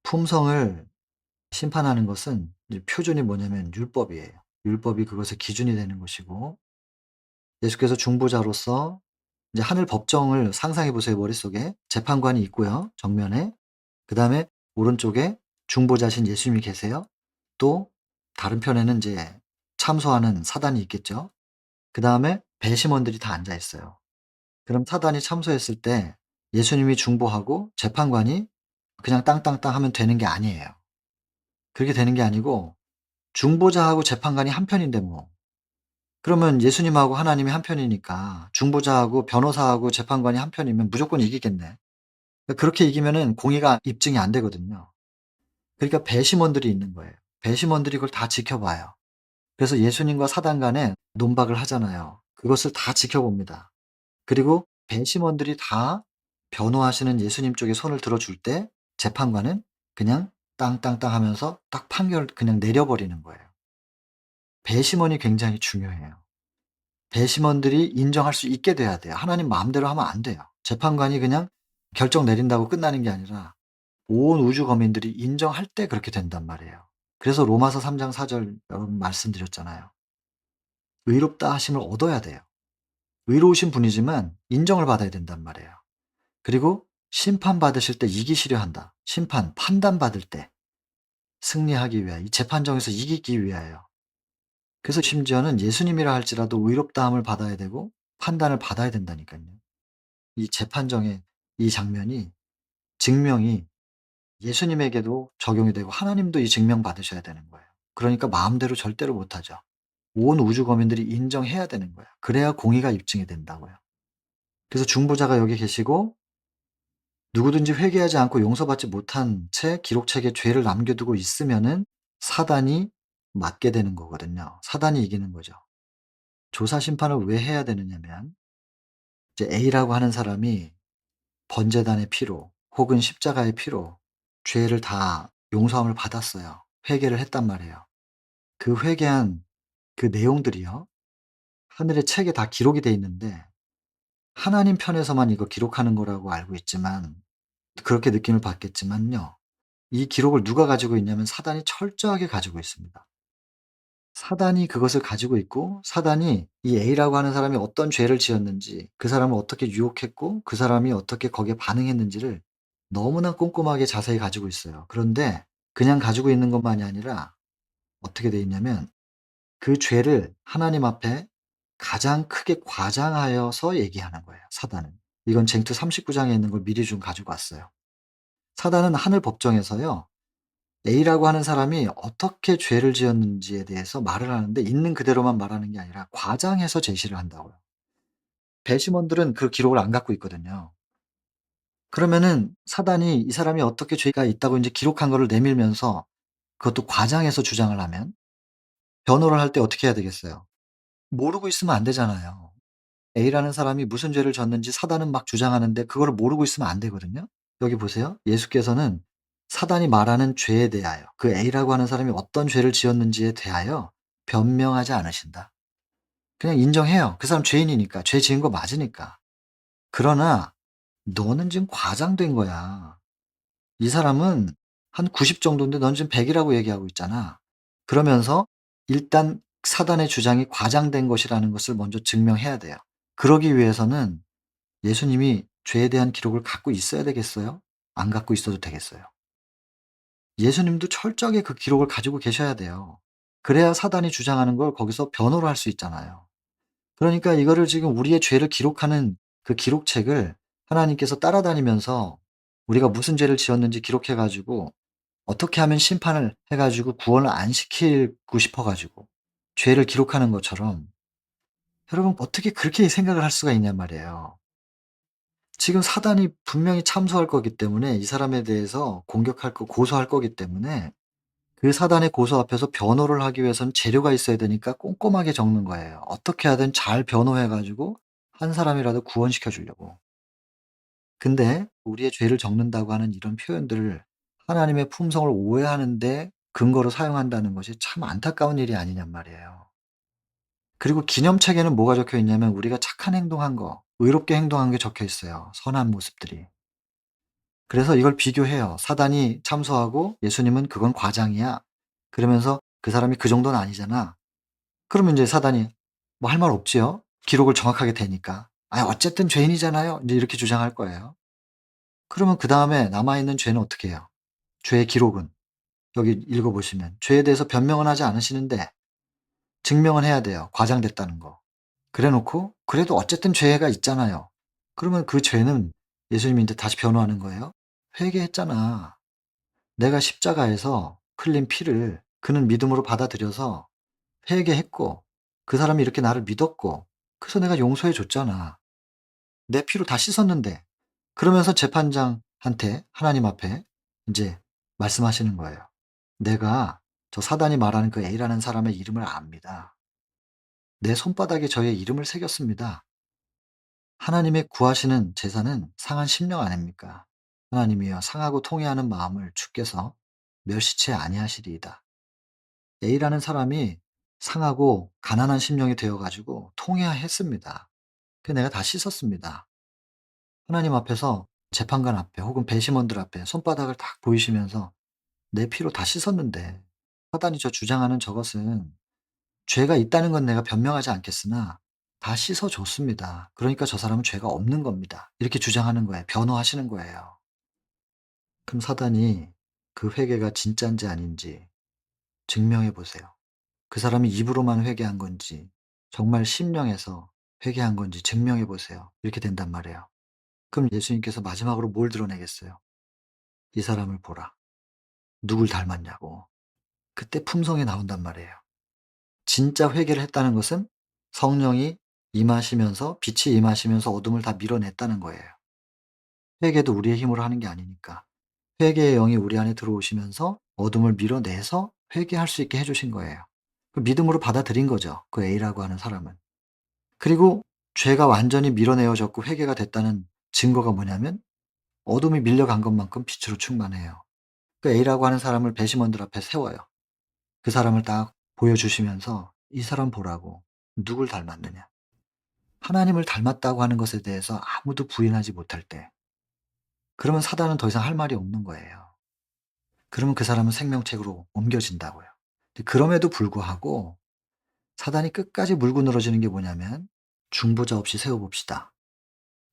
품성을 심판하는 것은 이제 표준이 뭐냐면 율법이에요. 율법이 그것의 기준이 되는 것이고, 예수께서 중보자로서 이제 하늘 법정을 상상해 보세요, 머릿속에. 재판관이 있고요, 정면에. 그다음에 오른쪽에 중보자신 예수님이 계세요. 또 다른 편에는 이제 참소하는 사단이 있겠죠. 그다음에 배심원들이 다 앉아 있어요. 그럼 사단이 참소했을 때 예수님이 중보하고 재판관이 그냥 땅땅땅 하면 되는 게 아니에요. 그렇게 되는 게 아니고, 중보자하고 재판관이 한 편인데 뭐. 그러면 예수님하고 하나님이 한 편이니까 중보자하고 변호사하고 재판관이 한 편이면 무조건 이기겠네. 그렇게 이기면은 공의가 입증이 안 되거든요. 그러니까 배심원들이 있는 거예요. 배심원들이 그걸 다 지켜봐요. 그래서 예수님과 사단 간에 논박을 하잖아요. 그것을 다 지켜봅니다. 그리고 배심원들이 다 변호하시는 예수님 쪽에 손을 들어줄 때 재판관은 그냥 땅땅땅 하면서 딱 판결을 그냥 내려버리는 거예요. 배심원이 굉장히 중요해요. 배심원들이 인정할 수 있게 돼야 돼요. 하나님 마음대로 하면 안 돼요. 재판관이 그냥 결정 내린다고 끝나는 게 아니라 온 우주 거민들이 인정할 때 그렇게 된단 말이에요. 그래서 로마서 3장 4절 여러분 말씀드렸잖아요. 의롭다 하심을 얻어야 돼요. 의로우신 분이지만 인정을 받아야 된단 말이에요. 그리고 심판받으실 때 이기시려 한다. 심판, 판단받을 때 승리하기 위하여, 이 재판정에서 이기기 위하여. 그래서 심지어는 예수님이라 할지라도 의롭다함을 받아야 되고 판단을 받아야 된다니깐요. 이 재판정의 이 장면이, 증명이 예수님에게도 적용이 되고 하나님도 이 증명 받으셔야 되는 거예요. 그러니까 마음대로 절대로 못 하죠. 온 우주 거민들이 인정해야 되는 거예요. 그래야 공의가 입증이 된다고요. 그래서 중보자가 여기 계시고 누구든지 회개하지 않고 용서받지 못한 채 기록책에 죄를 남겨두고 있으면은 사단이 맞게 되는 거거든요. 사단이 이기는 거죠. 조사 심판을 왜 해야 되느냐면, 이제 A라고 하는 사람이 번제단의 피로 혹은 십자가의 피로 죄를 다 용서함을 받았어요. 회개를 했단 말이에요. 그 회개한 그 내용들이요, 하늘의 책에 다 기록이 돼 있는데 하나님 편에서만 이거 기록하는 거라고 알고 있지만, 그렇게 느낌을 받겠지만요, 이 기록을 누가 가지고 있냐면 사단이 철저하게 가지고 있습니다. 사단이 그것을 가지고 있고, 사단이 이 A라고 하는 사람이 어떤 죄를 지었는지, 그 사람을 어떻게 유혹했고 그 사람이 어떻게 거기에 반응했는지를 너무나 꼼꼼하게 자세히 가지고 있어요. 그런데 그냥 가지고 있는 것만이 아니라 어떻게 돼 있냐면, 그 죄를 하나님 앞에 가장 크게 과장하여서 얘기하는 거예요, 사단은. 이건 쟁투 39 장에 있는 걸 미리 좀 가지고 왔어요. 사단은 하늘 법정에서요, A라고 하는 사람이 어떻게 죄를 지었는지에 대해서 말을 하는데 있는 그대로만 말하는 게 아니라 과장해서 제시를 한다고요. 배심원들은 그 기록을 안 갖고 있거든요. 그러면은 사단이 이 사람이 어떻게 죄가 있다고 인제 기록한 거를 내밀면서 그것도 과장해서 주장을 하면 변호를 할 때 어떻게 해야 되겠어요? 모르고 있으면 안 되잖아요. A라는 사람이 무슨 죄를 졌는지 사단은 막 주장하는데 그거를 모르고 있으면 안 되거든요. 여기 보세요. 예수께서는 사단이 말하는 죄에 대하여, 그 A라고 하는 사람이 어떤 죄를 지었는지에 대하여 변명하지 않으신다. 그냥 인정해요. 그 사람 죄인이니까. 죄 지은 거 맞으니까. 그러나 "너는 지금 과장된 거야. 이 사람은 한 90 정도인데 넌 지금 100 이라고 얘기하고 있잖아." 그러면서 일단 사단의 주장이 과장된 것이라는 것을 먼저 증명해야 돼요. 그러기 위해서는 예수님이 죄에 대한 기록을 갖고 있어야 되겠어요? 안 갖고 있어도 되겠어요? 예수님도 철저하게 그 기록을 가지고 계셔야 돼요. 그래야 사단이 주장하는 걸 거기서 변호를 할 수 있잖아요. 그러니까 이거를 지금 우리의 죄를 기록하는 그 기록책을 하나님께서 따라다니면서 우리가 무슨 죄를 지었는지 기록해 가지고 어떻게 하면 심판을 해 가지고 구원을 안 시키고 싶어 가지고 죄를 기록하는 것처럼, 여러분 어떻게 그렇게 생각을 할 수가 있냔 말이에요. 지금 사단이 분명히 참소할 거기 때문에 이 사람에 대해서 공격할 거 고소할 거기 때문에 그 사단의 고소 앞에서 변호를 하기 위해서는 재료가 있어야 되니까 꼼꼼하게 적는 거예요. 어떻게 하든 잘 변호해 가지고 한 사람이라도 구원시켜 주려고. 근데 우리의 죄를 적는다고 하는 이런 표현들을 하나님의 품성을 오해하는 데 근거로 사용한다는 것이 참 안타까운 일이 아니냔 말이에요. 그리고 기념책에는 뭐가 적혀 있냐면 우리가 착한 행동한 거, 의롭게 행동한 게 적혀 있어요, 선한 모습들이. 그래서 이걸 비교해요. 사단이 참소하고 예수님은 "그건 과장이야." 그러면서 "그 사람이 그 정도는 아니잖아." 그러면 인제 사단이 뭐 할 말 없지요. 기록을 정확하게 대니까. "아 어쨌든 죄인이잖아요." 인제 이렇게 주장할 거예요. 그러면 그다음에 남아 있는 죄는 어떻게 해요? 죄의 기록은 여기 읽어 보시면 죄에 대해서 변명은 하지 않으시는데 증명은 해야 돼요, 과장됐다는 거. 그래 놓고 그래도 어쨌든 죄가 있잖아요. 그러면 그 죄는 예수님이 인제 다시 변호하는 거예요. "회개했잖아. 내가 십자가에서 흘린 피를 그는 믿음으로 받아들여서 회개했고 그 사람이 이렇게 나를 믿었고 그래서 내가 용서해 줬잖아. 내 피로 다 씻었는데." 그러면서 재판장한테 하나님 앞에 인제 말씀하시는 거예요. "내가 저 사단이 말하는 그 A라는 사람의 이름을 압니다. 내 손바닥에 저의 이름을 새겼습니다. 하나님의 구하시는 제사는 상한 심령 아닙니까? 하나님이여 상하고 통회하는 마음을 주께서 멸시치 아니하시리이다." A라는 사람이 상하고 가난한 심령이 되어 가지고 통회했습니다. 그 내가 다 씻었습니다. 하나님 앞에서 재판관 앞에 혹은 배심원들 앞에 손바닥을 딱 보이시면서 내 피로 다 씻었는데 사단이 저 주장하는 저것은 죄가 있다는 건 내가 변명하지 않겠으나 다 씻어 줬습니다. 그러니까 저 사람은 죄가 없는 겁니다. 이렇게 주장하는 거예요. 변호하시는 거예요. 그럼 사단이 그 회개가 진짠지 아닌지 증명해 보세요. 그 사람이 입으로만 회개한 건지 정말 심령에서 회개한 건지 증명해 보세요. 이렇게 된단 말이에요. 그럼 예수님께서 마지막으로 뭘 드러내겠어요? 이 사람을 보라. 누굴 닮았냐고. 그때 품성이 나온단 말이에요. 진짜 회개를 했다는 것은 성령이 임하시면서 빛이 임하시면서 어둠을 다 밀어냈다는 거예요. 회개도 우리의 힘으로 하는 게 아니니까. 회개의 영이 우리 안에 들어오시면서 어둠을 밀어내서 회개할 수 있게 해 주신 거예요. 그 믿음으로 받아들인 거죠, 그 A라고 하는 사람은. 그리고 죄가 완전히 밀어내어졌고 회개가 됐다는 증거가 뭐냐면 어둠이 밀려간 것만큼 빛으로 충만해요. 그 A라고 하는 사람을 배심원들 앞에 세워요. 그 사람을 딱 보여주시면서 "이 사람 보라고. 누굴 닮았느냐." 하나님을 닮았다고 하는 것에 대해서 아무도 부인하지 못할 때 그러면 사단은 더 이상 할 말이 없는 거예요. 그러면 그 사람은 생명책으로 옮겨진다고요. 근데 그럼에도 불구하고 사단이 끝까지 물고 늘어지는 게 뭐냐면 중보자 없이 세워 봅시다.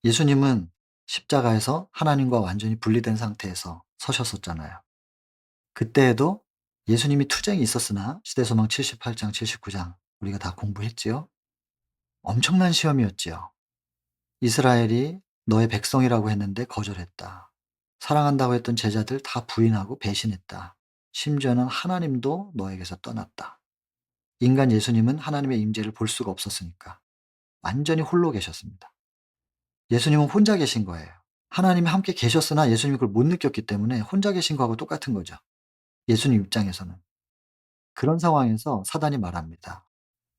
예수님은 십자가에서 하나님과 완전히 분리된 상태에서 서셨었잖아요. 그때에도 예수님이 투쟁이 있었으나 시대소망 78장 79장 우리가 다 공부했지요. 엄청난 시험이었지요. 이스라엘이 너의 백성이라고 했는데 거절했다. 사랑한다고 했던 제자들 다 부인하고 배신했다. 심지어는 하나님도 너에게서 떠났다. 인간 예수님은 하나님의 임재를 볼 수가 없었으니까 완전히 홀로 계셨습니다. 예수님은 혼자 계신 거예요. 하나님이 함께 계셨으나 예수님이 그걸 못 느꼈기 때문에 혼자 계신 거하고 똑같은 거죠. 예수님 입장에서는. 그런 상황에서 사단이 말합니다.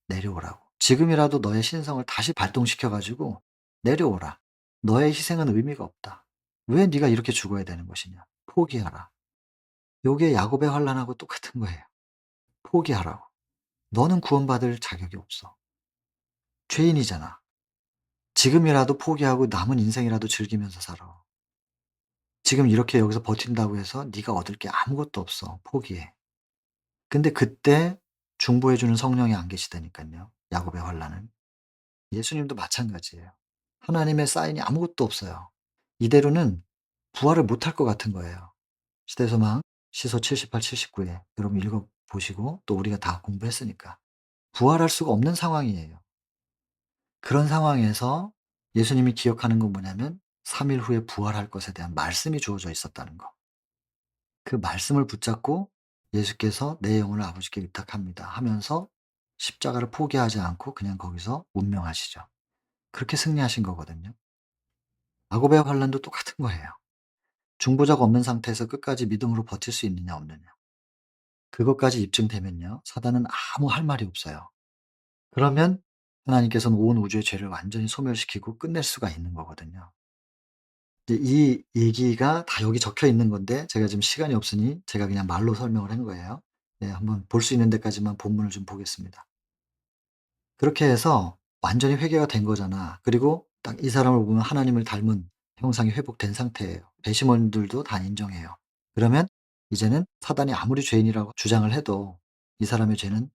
내려오라고. 지금이라도 너의 신성을 다시 발동시켜 가지고 내려오라. 너의 희생은 의미가 없다. 왜 네가 이렇게 죽어야 되는 것이냐. 포기하라. 요게 야곱의 환난하고 똑같은 거예요. 포기하라고. 너는 구원받을 자격이 없어. 죄인이잖아. 지금이라도 포기하고 남은 인생이라도 즐기면서 살아. 지금 이렇게 여기서 버틴다고 해서 네가 얻을 게 아무것도 없어. 포기해. 근데 그때 중보해 주는 성령이 안 계시다니깐요, 야곱의 환난은. 예수님도 마찬가지예요. 하나님의 사인이 아무것도 없어요. 이대로는 부활을 못할 것 같은 거예요. 시대소망 시소 78, 79에 여러분 읽어 보시고 또 우리가 다 공부했으니까. 부활할 수가 없는 상황이에요. 그런 상황에서 예수님이 기억하는 건 뭐냐면 3일 후에 부활할 것에 대한 말씀이 주어져 있었다는 거. 그 말씀을 붙잡고 예수께서 "내 영혼을 아버지께 의탁합니다." 하면서 십자가를 포기하지 않고 그냥 거기서 운명하시죠. 그렇게 승리하신 거거든요. 야곱의 환란도 똑같은 거예요. 중보자가 없는 상태에서 끝까지 믿음으로 버틸 수 있느냐 없느냐. 그것까지 입증되면요. 사단은 아무 할 말이 없어요. 그러면 하나님께서는 온 우주의 죄를 완전히 소멸시키고 끝낼 수가 있는 거거든요. 이제 이 얘기가 다 여기 적혀 있는 건데 제가 지금 시간이 없으니 제가 그냥 말로 설명을 한 거예요. 네, 한번 볼 수 있는 데까지만 본문을 좀 보겠습니다. 그렇게 해서 완전히 회개가 된 거잖아. 그리고 딱 이 사람을 보면 하나님을 닮은 형상이 회복된 상태예요. 배심원들도 다 인정해요. 그러면 이제는 사단이 아무리 죄인이라고 주장을 해도 이 사람의 죄는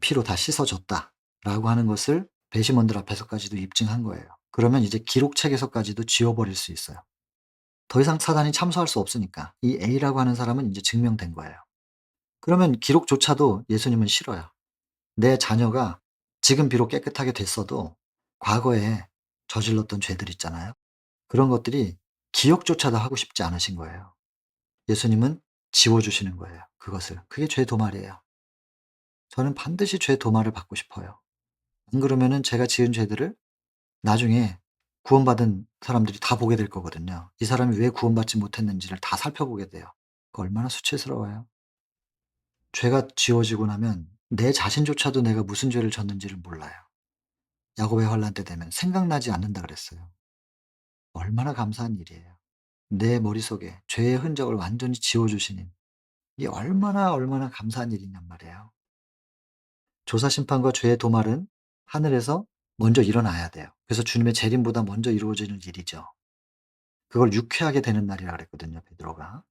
피로 다 씻어졌다라고 하는 것을 배심원들 앞에서까지도 입증한 거예요. 그러면 이제 기록책에서까지도 지워버릴 수 있어요. 더 이상 사단이 참소할 수 없으니까 이 A라고 하는 사람은 이제 증명된 거예요. 그러면 기록조차도 예수님은 싫어요. 내 자녀가 지금 비록 깨끗하게 됐어도 과거에 저질렀던 죄들 있잖아요. 그런 것들이 기억조차도 하고 싶지 않으신 거예요. 예수님은 지워주시는 거예요, 그것을. 그게 죄 도말이에요. 저는 반드시 죄 도말을 받고 싶어요. 안 그러면은 제가 지은 죄들을 나중에 구원받은 사람들이 다 보게 될 거거든요. 이 사람이 왜 구원받지 못했는지를 다 살펴보게 돼요. 그 얼마나 수치스러워요. 죄가 지워지고 나면 내 자신조차도 내가 무슨 죄를 졌는지를 몰라요. 야곱의 환란 때 되면 생각나지 않는다 그랬어요. 얼마나 감사한 일이에요. 내 머릿속에 죄의 흔적을 완전히 지워주시는, 이게 얼마나 감사한 일이냔 말이에요. 조사 심판과 죄의 도말은 하늘에서 먼저 일어나야 돼요. 그래서 주님의 재림보다 먼저 이루어지는 일이죠. 그걸 유쾌하게 되는 날이라 그랬거든요, 베드로가.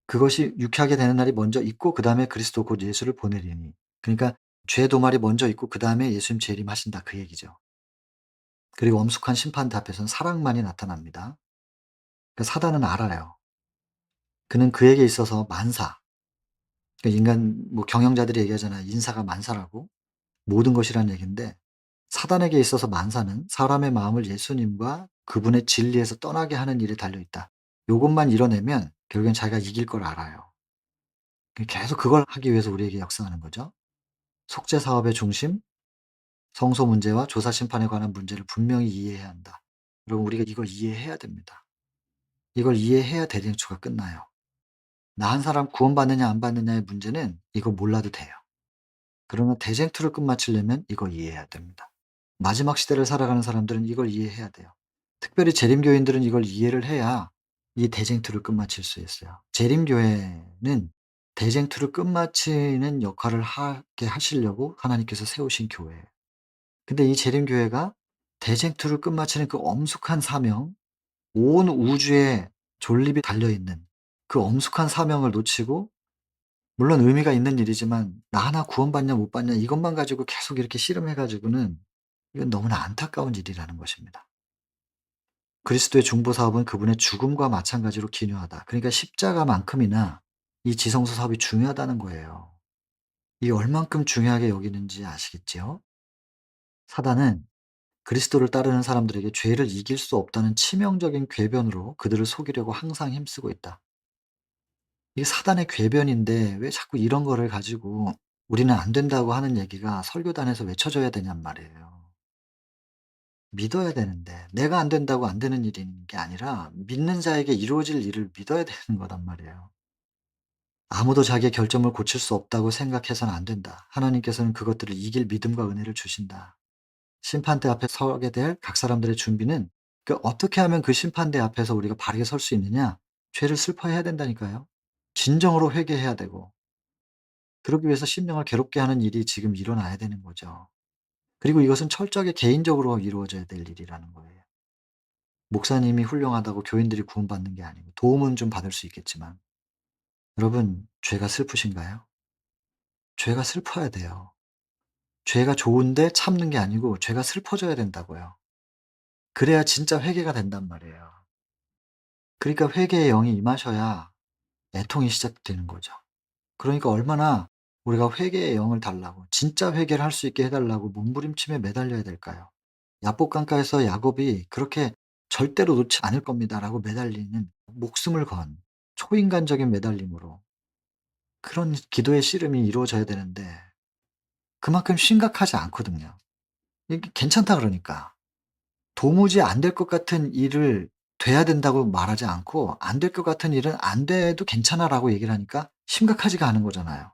그것이 유쾌하게 되는 날이 먼저 있고 그다음에 그리스도 곧 예수를 보내리니. 그러니까 죄 도말이 먼저 있고 그다음에 예수님 재림하신다, 그 얘기죠. 그리고 엄숙한 심판대 앞에서는 사랑만이 나타납니다. 그러니까 사단은 알아요. 그는 그에게 있어서 만사, 그러니까 인간 뭐 경영자들이 얘기하잖아요. 인사가 만사라고. 모든 것이란 얘기인데, 사단에게 있어서 만사는 사람의 마음을 예수님과 그분의 진리에서 떠나게 하는 일에 달려 있다. 요것만 이뤄내면 결국엔 자기가 이길 걸 알아요. 계속 그걸 하기 위해서 우리에게 역사하는 거죠. 속죄 사업의 중심, 성소 문제와 조사 심판에 관한 문제를 분명히 이해해야 한다. 여러분, 우리가 이걸 이해해야 됩니다. 이걸 이해해야 대리행초가 끝나요. 나 한 사람 구원받느냐 안 받느냐의 문제는 이거 몰라도 돼요. 그러나 대쟁투를 끝마치려면 이거 이해해야 됩니다. 마지막 시대를 살아가는 사람들은 이걸 이해해야 돼요. 특별히 재림교인들은 이걸 이해를 해야 이 대쟁투를 끝마칠 수 있어요. 재림교회는 대쟁투를 끝마치는 역할을 하게 하시려고 하나님께서 세우신 교회예요. 근데 이 재림교회가 대쟁투를 끝마치는 그 엄숙한 사명, 온 우주에 존립이 달려있는 그 엄숙한 사명을 놓치고, 물론 의미가 있는 일이지만 나 하나 구원받냐 못 받냐 이것만 가지고 계속 이렇게 씨름해 가지고는 이건 너무나 안타까운 일이라는 것입니다. 그리스도의 중보 사업은 그분의 죽음과 마찬가지로 기묘하다. 그러니까 십자가만큼이나 이 지성소 사업이 중요하다는 거예요. 이게 얼만큼 중요하게 여기는지 아시겠지요? 사단은 그리스도를 따르는 사람들에게 죄를 이길 수 없다는 치명적인 궤변으로 그들을 속이려고 항상 힘쓰고 있다. 이게 사단의 궤변인데 왜 자꾸 이런 거를 가지고 우리는 안 된다고 하는 얘기가 설교단에서 외쳐져야 되냔 말이에요. 믿어야 되는데 내가 안 된다고 안 되는 일인 게 아니라 믿는 자에게 이루어질 일을 믿어야 되는 거단 말이에요. 아무도 자기의 결점을 고칠 수 없다고 생각해서는 안 된다. 하나님께서는 그것들을 이길 믿음과 은혜를 주신다. 심판대 앞에 서게 될 각 사람들의 준비는, 어떻게 하면 그 심판대 앞에서 우리가 바르게 설 수 있느냐? 죄를 슬퍼해야 된다니까요. 진정으로 회개해야 되고, 그러기 위해서 심령을 괴롭게 하는 일이 지금 일어나야 되는 거죠. 그리고 이것은 철저하게 개인적으로 이루어져야 될 일이라는 거예요. 목사님이 훌륭하다고 교인들이 구원받는 게 아니고, 도움은 좀 받을 수 있겠지만, 여러분, 죄가 슬프신가요? 죄가 슬퍼야 돼요. 죄가 좋은데 참는 게 아니고 죄가 슬퍼져야 된다고요. 그래야 진짜 회개가 된단 말이에요. 그러니까 회개의 영이 임하셔야 애통이 시작되는 거죠. 그러니까 얼마나 우리가 회개의 영을 달라고, 진짜 회개를 할 수 있게 해 달라고 몸부림치며 매달려야 될까요? 야복 강가에서 야곱이 그렇게 "절대로 놓지 않을 겁니다."라고 매달리는, 목숨을 건 초인간적인 매달림으로 그런 기도의 씨름이 이루어져야 되는데 그만큼 심각하지 않거든요. 이게 괜찮다 그러니까. 도무지 안 될 것 같은 일을 돼야 된다고 말하지 않고 "안 될 것 같은 일은 안 돼도 괜찮아."라고 얘기를 하니까 심각하지가 않은 거잖아요.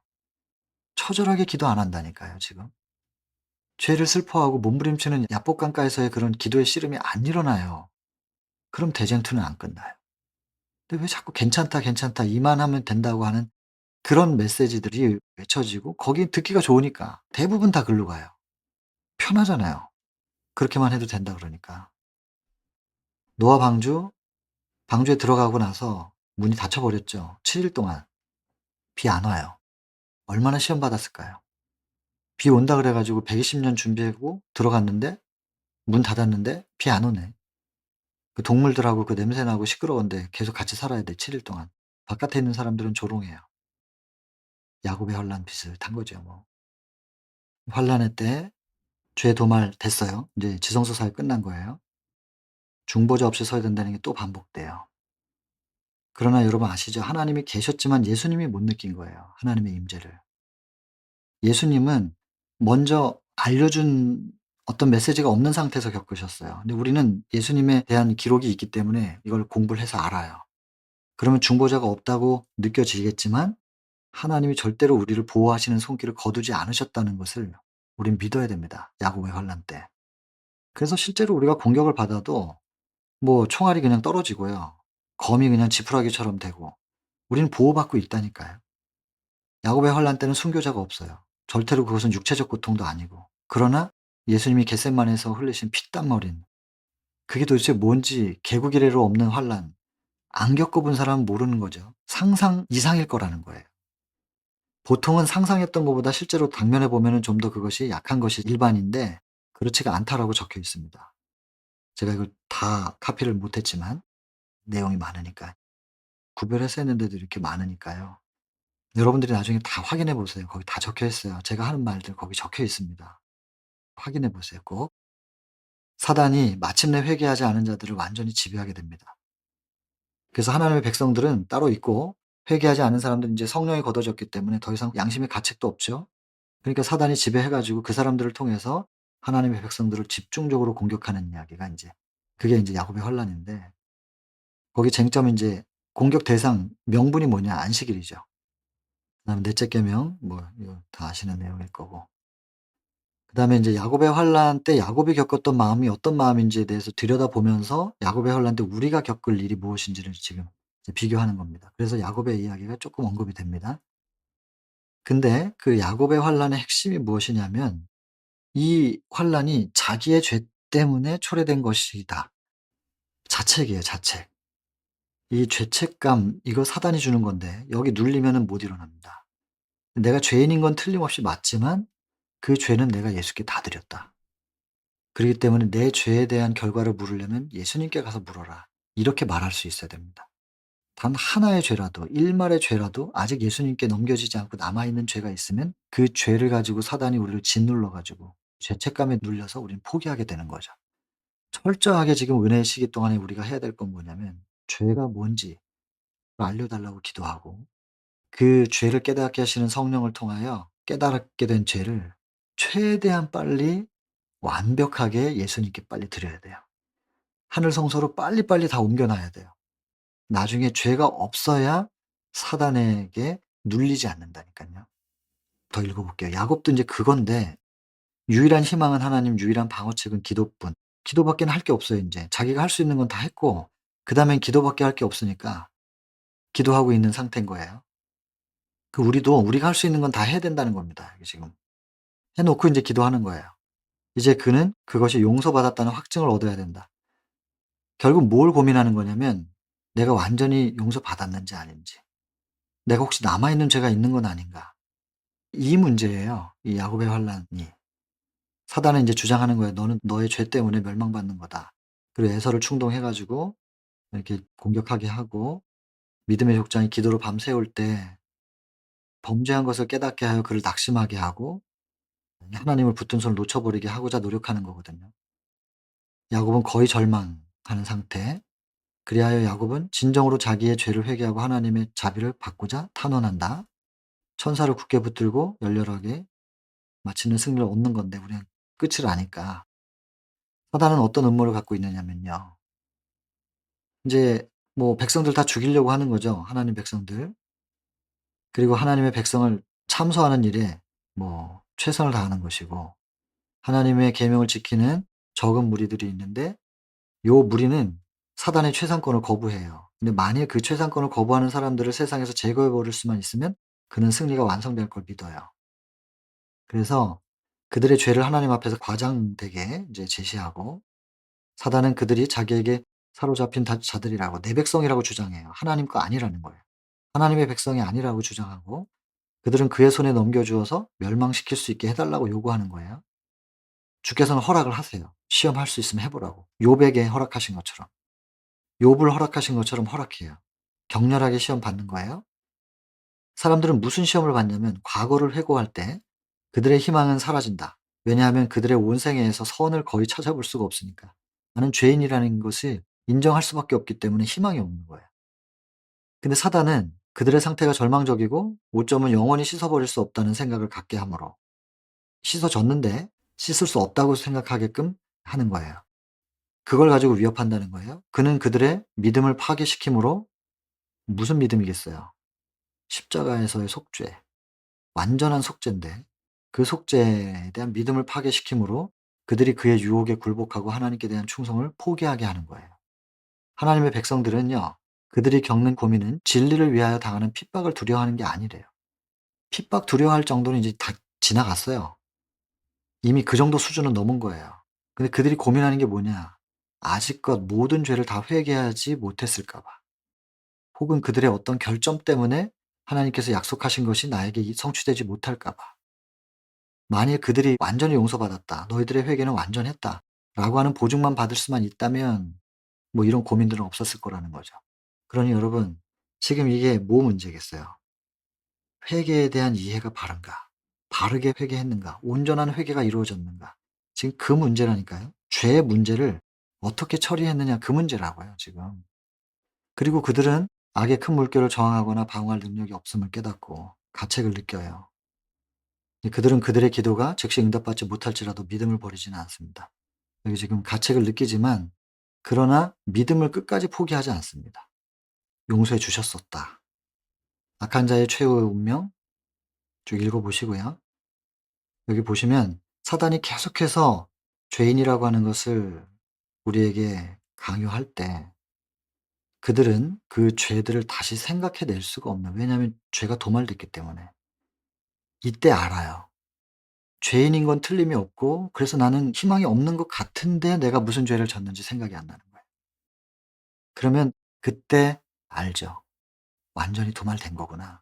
처절하게 기도 안 한다니까요, 지금. 죄를 슬퍼하고 몸부림치는 야복강가에서의 그런 기도의 씨름이 안 일어나요. 그럼 대쟁투는 안 끝나요. 근데 왜 자꾸 "괜찮다, 괜찮다. 이만하면 된다."고 하는 그런 메시지들이 외쳐지고 거기 듣기가 좋으니까 대부분 다 글로 가요. 편하잖아요. 그렇게만 해도 된다 그러니까. 노아 방주 방주에 들어가고 나서 문이 닫혀 버렸죠. 7일 동안 비 안 와요. 얼마나 시험 받았을까요? 비 온다 그래 가지고 120년 준비하고 들어갔는데 문 닫았는데 비 안 오네. 그 동물들하고 그 냄새 나고 시끄러운데 계속 같이 살아야 돼 7일 동안. 바깥에 있는 사람들은 조롱해요. 야곱의 환란 비슷한 거죠 뭐. 환란의 때 죄 도말 됐어요. 인제 지성소 사회 끝난 거예요. 중보자 없이 서야 된다는 게 또 반복돼요. 그러나 여러분 아시죠? 하나님이 계셨지만 예수님이 못 느낀 거예요, 하나님의 임재를. 예수님은 먼저 알려준 어떤 메시지가 없는 상태에서 겪으셨어요. 근데 우리는 예수님에 대한 기록이 있기 때문에 이걸 공부를 해서 알아요. 그러면 중보자가 없다고 느껴지겠지만 하나님이 절대로 우리를 보호하시는 손길을 거두지 않으셨다는 것을 우린 믿어야 됩니다, 야곱의 환란 때. 그래서 실제로 우리가 공격을 받아도 뭐 총알이 그냥 떨어지고요. 검이 그냥 지푸라기처럼 되고 우리는 보호받고 있다니까요. 야곱의 환란 때는 순교자가 없어요. 절대로 그것은 육체적 고통도 아니고. 그러나 예수님이 겟세마네에서 흘리신 피땀 어린 그게 도대체 뭔지 개국 이래로 없는 환란. 안 겪어 본 사람은 모르는 거죠. 상상 이상일 거라는 거예요. 보통은 상상했던 것보다 실제로 당면해 보면은 좀 더 그것이 약한 것이 일반인데 그렇지가 않다라고 적혀 있습니다. 제가 이걸 다 카피를 못 했지만 내용이 많으니까. 구별해서 했는데도 이렇게 많으니까요. 여러분들이 나중에 다 확인해 보세요. 거기 다 적혀 있어요. 제가 하는 말들 거기 적혀 있습니다. 확인해 보세요 꼭. 사단이 마침내 회개하지 않은 자들을 완전히 지배하게 됩니다. 그래서 하나님의 백성들은 따로 있고 회개하지 않은 사람들은 인제 성령이 걷어졌기 때문에 더 이상 양심의 가책도 없죠. 그러니까 사단이 지배해 가지고 그 사람들을 통해서 하나님의 백성들을 집중적으로 공격하는 이야기가 인제 그게 인제 야곱의 환란인데 거기 쟁점은 인제 공격 대상 명분이 뭐냐 안식일이죠. 그다음에 넷째 계명 뭐 이거 다 아시는 내용일 거고. 그다음에 인제 야곱의 환란 때 야곱이 겪었던 마음이 어떤 마음인지에 대해서 들여다보면서 야곱의 환란 때 우리가 겪을 일이 무엇인지를 지금 이제 비교하는 겁니다. 그래서 야곱의 이야기가 쪼끔 언급이 됩니다. 근데 그 야곱의 환란의 핵심이 무엇이냐면 이 환란이 자기의 죄 때문에 초래된 것이다. 자책이에요, 자책. 이 죄책감 이거 사단이 주는 건데 여기 눌리면은 못 일어납니다. 내가 죄인인 건 틀림없이 맞지만 그 죄는 내가 예수께 다 드렸다. 그렇기 때문에 내 죄에 대한 결과를 물으려면 예수님께 가서 물어라. 이렇게 말할 수 있어야 됩니다. 단 하나의 죄라도 일말의 죄라도 아직 예수님께 넘겨지지 않고 남아있는 죄가 있으면 그 죄를 가지고 사단이 우리를 짓눌러 가지고 죄책감에 눌려서 우리는 포기하게 되는 거죠. 철저하게 지금 은혜의 시기 동안에 우리가 해야 될 건 뭐냐면 죄가 뭔지를 알려달라고 기도하고 그 죄를 깨닫게 하시는 성령을 통하여 깨닫게 된 죄를 최대한 빨리 완벽하게 예수님께 빨리 드려야 돼요. 하늘 성소로 빨리빨리 다 옮겨 놔야 돼요. 나중에 죄가 없어야 사단에게 눌리지 않는다니깐요. 더 읽어 볼게요. 야곱도 인제 그건데 유일한 희망은 하나님, 유일한 방어책은 기도뿐. 기도밖에는 할 게 없어요 인제. 자기가 할 수 있는 건 다 했고 그다음엔 기도밖에 할 게 없으니까 기도하고 있는 상태인 거예요. 그 우리도 우리가 할 수 있는 건 다 해야 된다는 겁니다 이게 지금. 해 놓고 인제 기도하는 거예요. 이제 그는 그것이 용서받았다는 확증을 얻어야 된다. 결국 뭘 고민하는 거냐면 내가 완전히 용서받았는지 아닌지. 내가 혹시 남아 있는 죄가 있는 건 아닌가. 이 문제예요. 이 야곱의 환란이. 사단은 인제 주장하는 거예요. "너는 너의 죄 때문에 멸망받는 거다." 그리고 에서를 충동해 가지고 이렇게 공격하게 하고 믿음의 족장이 기도로 밤새울 때 범죄한 것을 깨닫게 하여 그를 낙심하게 하고 하나님을 붙든 손을 놓쳐 버리게 하고자 노력하는 거거든요. 야곱은 거의 절망하는 상태. 그리하여 야곱은 진정으로 자기의 죄를 회개하고 하나님의 자비를 받고자 탄원한다. 천사를 굳게 붙들고 열렬하게 마치는 승리를 얻는 건데 우리는 끝을 아니까. 사단은 어떤 음모를 갖고 있느냐면요. 인제 뭐 백성들 다 죽이려고 하는 거죠, 하나님 백성들. 그리고 하나님의 백성을 참소하는 일에 뭐 최선을 다하는 것이고 하나님의 계명을 지키는 적은 무리들이 있는데 요 무리는 사단의 최상권을 거부해요. 근데 만일 그 최상권을 거부하는 사람들을 세상에서 제거해 버릴 수만 있으면 그는 승리가 완성될 걸 믿어요. 그래서 그들의 죄를 하나님 앞에서 과장되게 이제 제시하고 사단은 그들이 자기에게 사로잡힌 자들이라고 내 백성이라고 주장해요. 하나님 거 아니라는 거예요. 하나님의 백성이 아니라고 주장하고 그들은 그의 손에 넘겨 주어서 멸망시킬 수 있게 해 달라고 요구하는 거예요. 주께서는 허락을 하세요. 시험할 수 있으면 해 보라고. 욥에게 허락하신 것처럼. 욥을 허락하신 것처럼 허락해요. 격렬하게 시험 받는 거예요. 사람들은 무슨 시험을 받냐면 과거를 회고할 때 그들의 희망은 사라진다. 왜냐하면 그들의 온 생애에서 선을 거의 찾아볼 수가 없으니까. 나는 죄인이라는 것을 인정할 수밖에 없기 때문에 희망이 없는 거예요. 근데 사단은 그들의 상태가 절망적이고 오점은 영원히 씻어버릴 수 없다는 생각을 갖게 하므로 씻어졌는데 씻을 수 없다고 생각하게끔 하는 거예요. 그걸 가지고 위협한다는 거예요. 그는 그들의 믿음을 파괴시키므로 무슨 믿음이겠어요? 십자가에서의 속죄. 완전한 속죄인데 그 속죄에 대한 믿음을 파괴시키므로 그들이 그의 유혹에 굴복하고 하나님께 대한 충성을 포기하게 하는 거예요. 하나님의 백성들은요. 그들이 겪는 고민은 진리를 위하여 당하는 핍박을 두려워하는 게 아니래요. 핍박 두려워할 정도는 이제 다 지나갔어요. 이미 그 정도 수준은 넘은 거예요. 근데 그들이 고민하는 게 뭐냐? 아직껏 모든 죄를 다 회개하지 못했을까 봐. 혹은 그들의 어떤 결점 때문에 하나님께서 약속하신 것이 나에게 성취되지 못할까 봐. 만일 그들이 완전히 용서받았다. 너희들의 회개는 완전했다. 라고 하는 보증만 받을 수만 있다면 뭐 이런 고민들은 없었을 거라는 거죠. 그러니 여러분, 지금 이게 뭐 문제겠어요? 회개에 대한 이해가 바른가? 바르게 회개했는가? 온전한 회개가 이루어졌는가? 지금 그 문제라니까요. 죄의 문제를 어떻게 처리했느냐 그 문제라고요, 지금. 그리고 그들은 악의 큰 물결을 저항하거나 방어할 능력이 없음을 깨닫고 가책을 느껴요. 그들은 그들의 기도가 즉시 응답받지 못할지라도 믿음을 버리지는 않습니다. 여기 지금 가책을 느끼지만 그러나 믿음을 끝까지 포기하지 않습니다. 용서해 주셨었다. 악한 자의 최후의 운명 쭉 읽어보시고요. 여기 보시면 사단이 계속해서 죄인이라고 하는 것을 우리에게 강요할 때 그들은 그 죄들을 다시 생각해낼 수가 없는 왜냐하면 죄가 도말됐기 때문에 이때 알아요. 죄인인 건 틀림이 없고 그래서 나는 희망이 없는 것 같은데 내가 무슨 죄를 졌는지 생각이 안 나는 거예요. 그러면 그때 알죠. 완전히 도말된 거구나.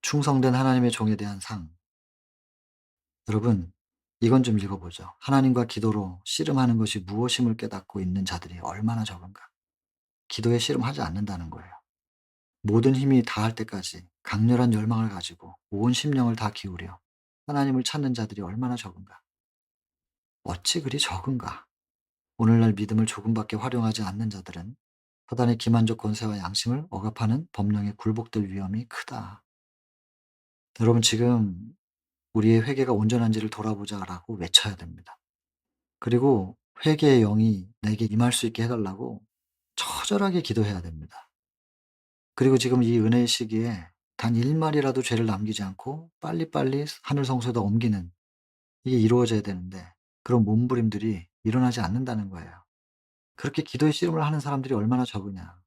충성된 하나님의 종에 대한 상. 여러분 이건 좀 읽어보죠. 하나님과 기도로 씨름하는 것이 무엇임을 깨닫고 있는 자들이 얼마나 적은가. 기도에 씨름하지 않는다는 거예요. 모든 힘이 다할 때까지 강렬한 열망을 가지고 온 심령을 다 기울여 하나님을 찾는 자들이 얼마나 적은가. 어찌 그리 적은가. 오늘날 믿음을 조금밖에 활용하지 않는 자들은 사단의 기만적 권세와 양심을 억압하는 법령에 굴복될 위험이 크다. 여러분 지금 우리의 회개가 온전한지를 돌아보자라고 외쳐야 됩니다. 그리고 회개의 영이 내게 임할 수 있게 해달라고 처절하게 기도해야 됩니다. 그리고 지금 이 은혜의 시기에 단 1마리라도 죄를 남기지 않고 빨리빨리 하늘 성소에다 옮기는 이게 이루어져야 되는데 그런 몸부림들이 일어나지 않는다는 거예요. 그렇게 기도의 씨름을 하는 사람들이 얼마나 적으냐.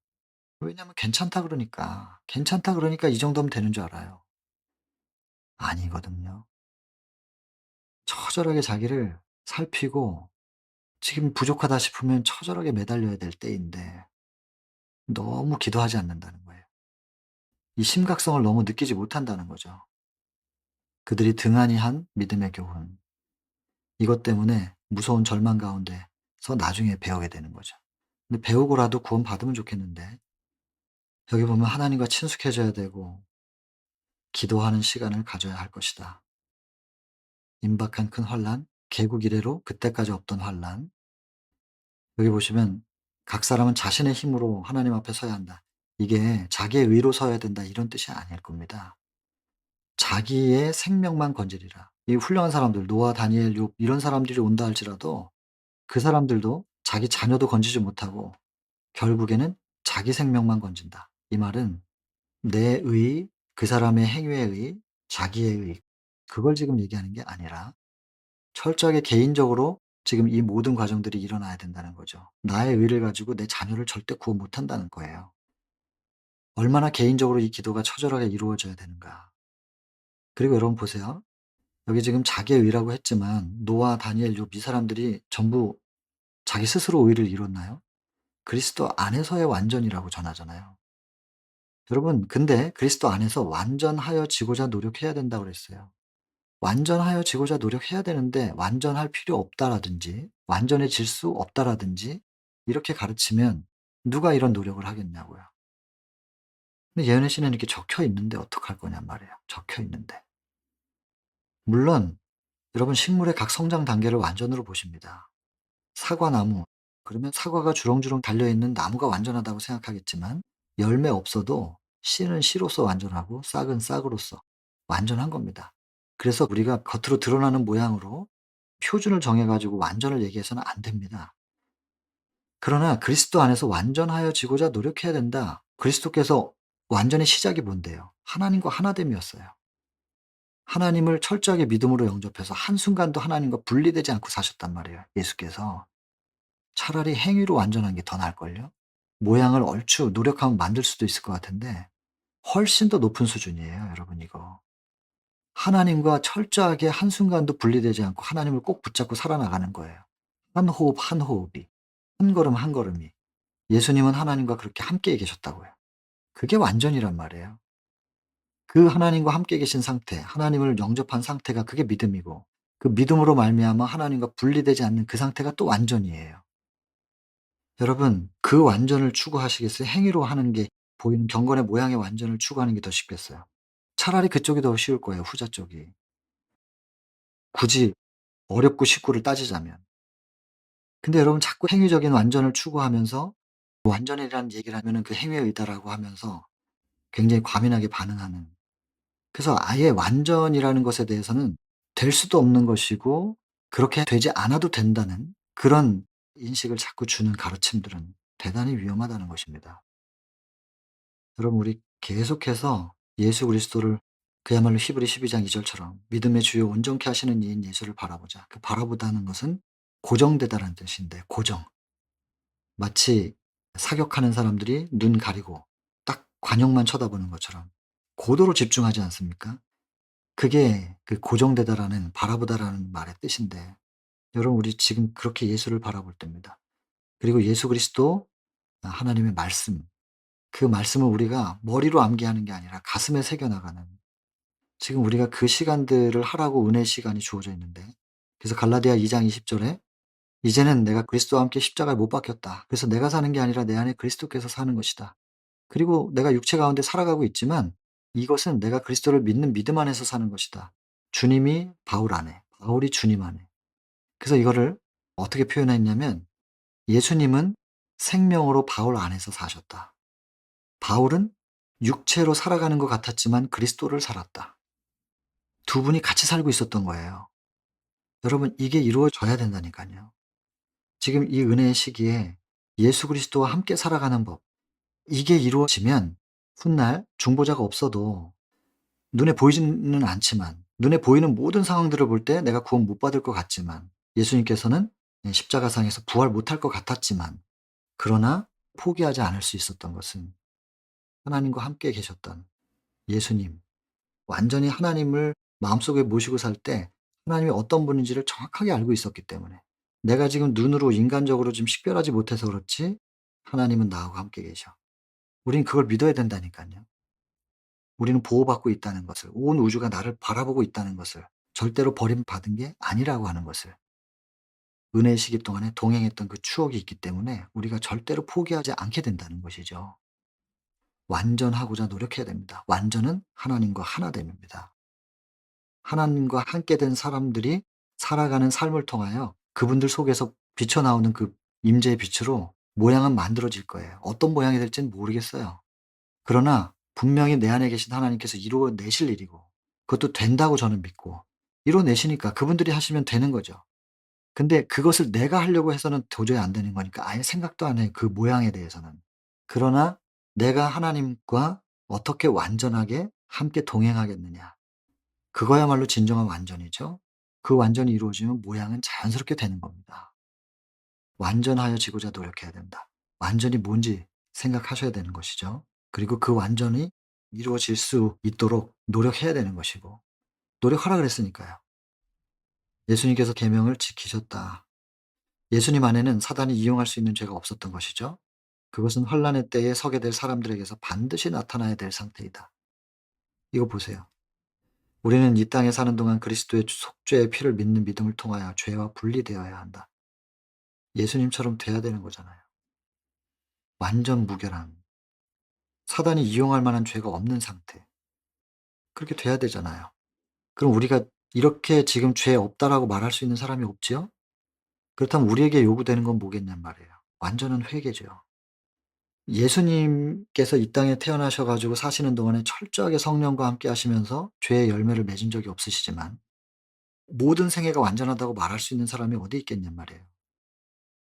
왜냐하면 괜찮다 그러니까. 괜찮다 그러니까 이 정도면 되는 줄 알아요. 아니거든요. 처절하게 자기를 살피고 지금 부족하다 싶으면 처절하게 매달려야 될 때인데 너무 기도하지 않는다는 거예요. 이 심각성을 너무 느끼지 못한다는 거죠. 그들이 등한히 한 믿음의 교훈. 이것 때문에 무서운 절망 가운데서 나중에 배우게 되는 거죠. 근데 배우고라도 구원받으면 좋겠는데 여기 보면 하나님과 친숙해져야 되고 기도하는 시간을 가져야 할 것이다. 임박한 큰 환난, 개국 이래로 그때까지 없던 환난. 여기 보시면 각 사람은 자신의 힘으로 하나님 앞에 서야 한다. 이게 자기의 의로 서야 된다 이런 뜻이 아닐 겁니다. 자기의 생명만 건지리라. 이 훌륭한 사람들 노아, 다니엘, 욥 이런 사람들이 온다 할지라도 그 사람들도 자기 자녀도 건지지 못하고 결국에는 자기 생명만 건진다. 이 말은 내 의, 그 사람의 행위에 의, 자기의 의 그걸 지금 얘기하는 게 아니라 철저하게 개인적으로 지금 이 모든 과정들이 일어나야 된다는 거죠. 나의 의를 가지고 내 자녀를 절대 구원 못한다는 거예요. 얼마나 개인적으로 이 기도가 처절하게 이루어져야 되는가. 그리고 여러분 보세요. 여기 지금 자기의 의라고 했지만 노아, 다니엘, 욥 이 사람들이 전부 자기 스스로 의를 이뤘나요? 그리스도 안에서의 완전이라고 전하잖아요. 여러분 근데 그리스도 안에서 완전하여지고자 노력해야 된다고 그랬어요. 완전하여지고자 노력해야 되는데 완전할 필요 없다라든지 완전해질 수 없다라든지 이렇게 가르치면 누가 이런 노력을 하겠냐고요. 근데 예언의 시는 이렇게 적혀 있는데 어떡할 거냔 말이에요. 적혀 있는데. 물론 여러분 식물의 각 성장 단계를 완전으로 보십니다. 사과나무 그러면 사과가 주렁주렁 달려있는 나무가 완전하다고 생각하겠지만 열매 없어도 씨는 씨로서 완전하고 싹은 싹으로서 완전한 겁니다. 그래서 우리가 겉으로 드러나는 모양으로 표준을 정해 가지고 완전을 얘기해서는 안 됩니다. 그러나 그리스도 안에서 완전하여지고자 노력해야 된다. 그리스도께서 완전의 시작이 뭔데요? 하나님과 하나됨이었어요. 하나님을 철저하게 믿음으로 영접해서 한순간도 하나님과 분리되지 않고 사셨단 말이에요, 예수께서. 차라리 행위로 완전한 게 더 나을걸요? 모양을 얼추 노력하면 만들 수도 있을 것 같은데 훨씬 더 높은 수준이에요, 여러분 이거. 하나님과 철저하게 한순간도 분리되지 않고 하나님을 꼭 붙잡고 살아나가는 거예요. 한 호흡 한 호흡이. 한 걸음 한 걸음이. 예수님은 하나님과 그렇게 함께 계셨다고요. 그게 완전이란 말이에요. 그 하나님과 함께 계신 상태, 하나님을 영접한 상태가 그게 믿음이고 그 믿음으로 말미암아 하나님과 분리되지 않는 그 상태가 또 완전이에요. 여러분 그 완전을 추구하시겠어요? 행위로 하는 게 보이는 경건의 모양의 완전을 추구하는 게 더 쉽겠어요? 차라리 그쪽이 더 쉬울 거예요, 후자 쪽이. 굳이 어렵고 쉽고를 따지자면. 근데 여러분 자꾸 행위적인 완전을 추구하면서 완전이라는 얘기를 하면은 그 행위에 의다라고 하면서 굉장히 과민하게 반응하는. 그래서 아예 완전이라는 것에 대해서는 될 수도 없는 것이고 그렇게 되지 않아도 된다는 그런 인식을 자꾸 주는 가르침들은 대단히 위험하다는 것입니다. 여러분 우리 계속해서 예수 그리스도를 그야말로 히브리 12장 2 절처럼 믿음의 주요 온전케 하시는 이인 예수를 바라보자. 그 바라보다는 것은 고정되다라는 뜻인데 고정. 마치 사격하는 사람들이 눈 가리고 딱 관역만 쳐다보는 것처럼 고도로 집중하지 않습니까? 그게 그 고정되다라는 바라보다라는 말의 뜻인데 여러분 우리 지금 그렇게 예수를 바라볼 때입니다. 그리고 예수 그리스도 하나님의 말씀 그 말씀을 우리가 머리로 암기하는 게 아니라 가슴에 새겨 나가는 지금 우리가 그 시간들을 하라고 은혜의 시간이 주어져 있는데 그래서 갈라디아 2장 20 절에 "이제는 내가 그리스도와 함께 십자가에 못 박혔다. 그래서 내가 사는 게 아니라 내 안에 그리스도께서 사는 것이다. 그리고 내가 육체 가운데 살아가고 있지만 이것은 내가 그리스도를 믿는 믿음 안에서 사는 것이다. 주님이 바울 안에, 바울이 주님 안에." 그래서 이거를 어떻게 표현했냐면 예수님은 생명으로 바울 안에서 사셨다. 바울은 육체로 살아가는 것 같았지만 그리스도를 살았다. 두 분이 같이 살고 있었던 거예요. 여러분 이게 이루어져야 된다니까요. 지금 이 은혜의 시기에 예수 그리스도와 함께 살아가는 법 이게 이루어지면 훗날 중보자가 없어도 눈에 보이지는 않지만 눈에 보이는 모든 상황들을 볼 때 내가 구원 못 받을 것 같지만 예수님께서는 십자가상에서 부활 못할 것 같았지만 그러나 포기하지 않을 수 있었던 것은 하나님과 함께 계셨던 예수님 완전히 하나님을 마음속에 모시고 살 때 하나님이 어떤 분인지를 정확하게 알고 있었기 때문에 내가 지금 눈으로 인간적으로 좀 식별하지 못해서 그렇지 하나님은 나하고 함께 계셔. 우린 그걸 믿어야 된다니깐요. 우리는 보호받고 있다는 것을 온 우주가 나를 바라보고 있다는 것을 절대로 버림받은 게 아니라고 하는 것을 은혜의 시기 동안에 동행했던 그 추억이 있기 때문에 우리가 절대로 포기하지 않게 된다는 것이죠. 완전하고자 노력해야 됩니다. 완전은 하나님과 하나됨입니다. 하나님과 함께 된 사람들이 살아가는 삶을 통하여 그분들 속에서 비쳐나오는 그 임재의 빛으로 모양은 만들어질 거예요. 어떤 모양이 될지는 모르겠어요. 그러나 분명히 내 안에 계신 하나님께서 이루어내실 일이고 그것도 된다고 저는 믿고 이루어내시니까 그분들이 하시면 되는 거죠. 근데 그것을 내가 하려고 해서는 도저히 안 되는 거니까 아예 생각도 안 해요, 그 모양에 대해서는. 그러나 내가 하나님과 어떻게 완전하게 함께 동행하겠느냐. 그거야말로 진정한 완전이죠. 그 완전이 이루어지면 모양은 자연스럽게 되는 겁니다. 완전하여지고자 노력해야 된다. 완전이 뭔지 생각하셔야 되는 것이죠. 그리고 그 완전이 이루어질 수 있도록 노력해야 되는 것이고 노력하라 그랬으니까요. 예수님께서 계명을 지키셨다. 예수님 안에는 사단이 이용할 수 있는 죄가 없었던 것이죠. 그것은 환난의 때에 서게 될 사람들에게서 반드시 나타나야 될 상태이다. 이거 보세요. 우리는 이 땅에 사는 동안 그리스도의 속죄의 피를 믿는 믿음을 통하여 죄와 분리되어야 한다. 예수님처럼 돼야 되는 거잖아요. 완전 무결함. 사단이 이용할 만한 죄가 없는 상태. 그렇게 돼야 되잖아요. 그럼 우리가 이렇게 지금 죄 없다라고 말할 수 있는 사람이 없지요? 그렇다면 우리에게 요구되는 건 뭐겠냔 말이에요. 완전한 회개죠. 예수님께서 이 땅에 태어나셔 가지고 사시는 동안에 철저하게 성령과 함께 하시면서 죄의 열매를 맺은 적이 없으시지만 모든 생애가 완전하다고 말할 수 있는 사람이 어디 있겠냔 말이에요.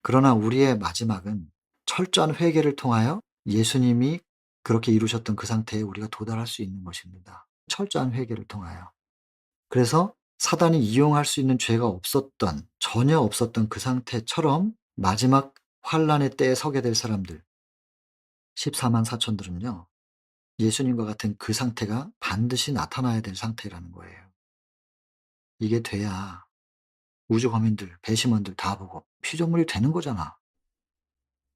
그러나 우리의 마지막은 철저한 회개를 통하여 예수님이 그렇게 이루셨던 그 상태에 우리가 도달할 수 있는 것입니다. 철저한 회개를 통하여. 그래서 사단이 이용할 수 있는 죄가 없었던, 전혀 없었던 그 상태처럼 마지막 환란의 때에 서게 될 사람들 14만 사천들은요. 예수님과 같은 그 상태가 반드시 나타나야 될 상태라는 거예요. 이게 돼야 우주 거민들, 배심원들 다 보고 피조물이 되는 거잖아.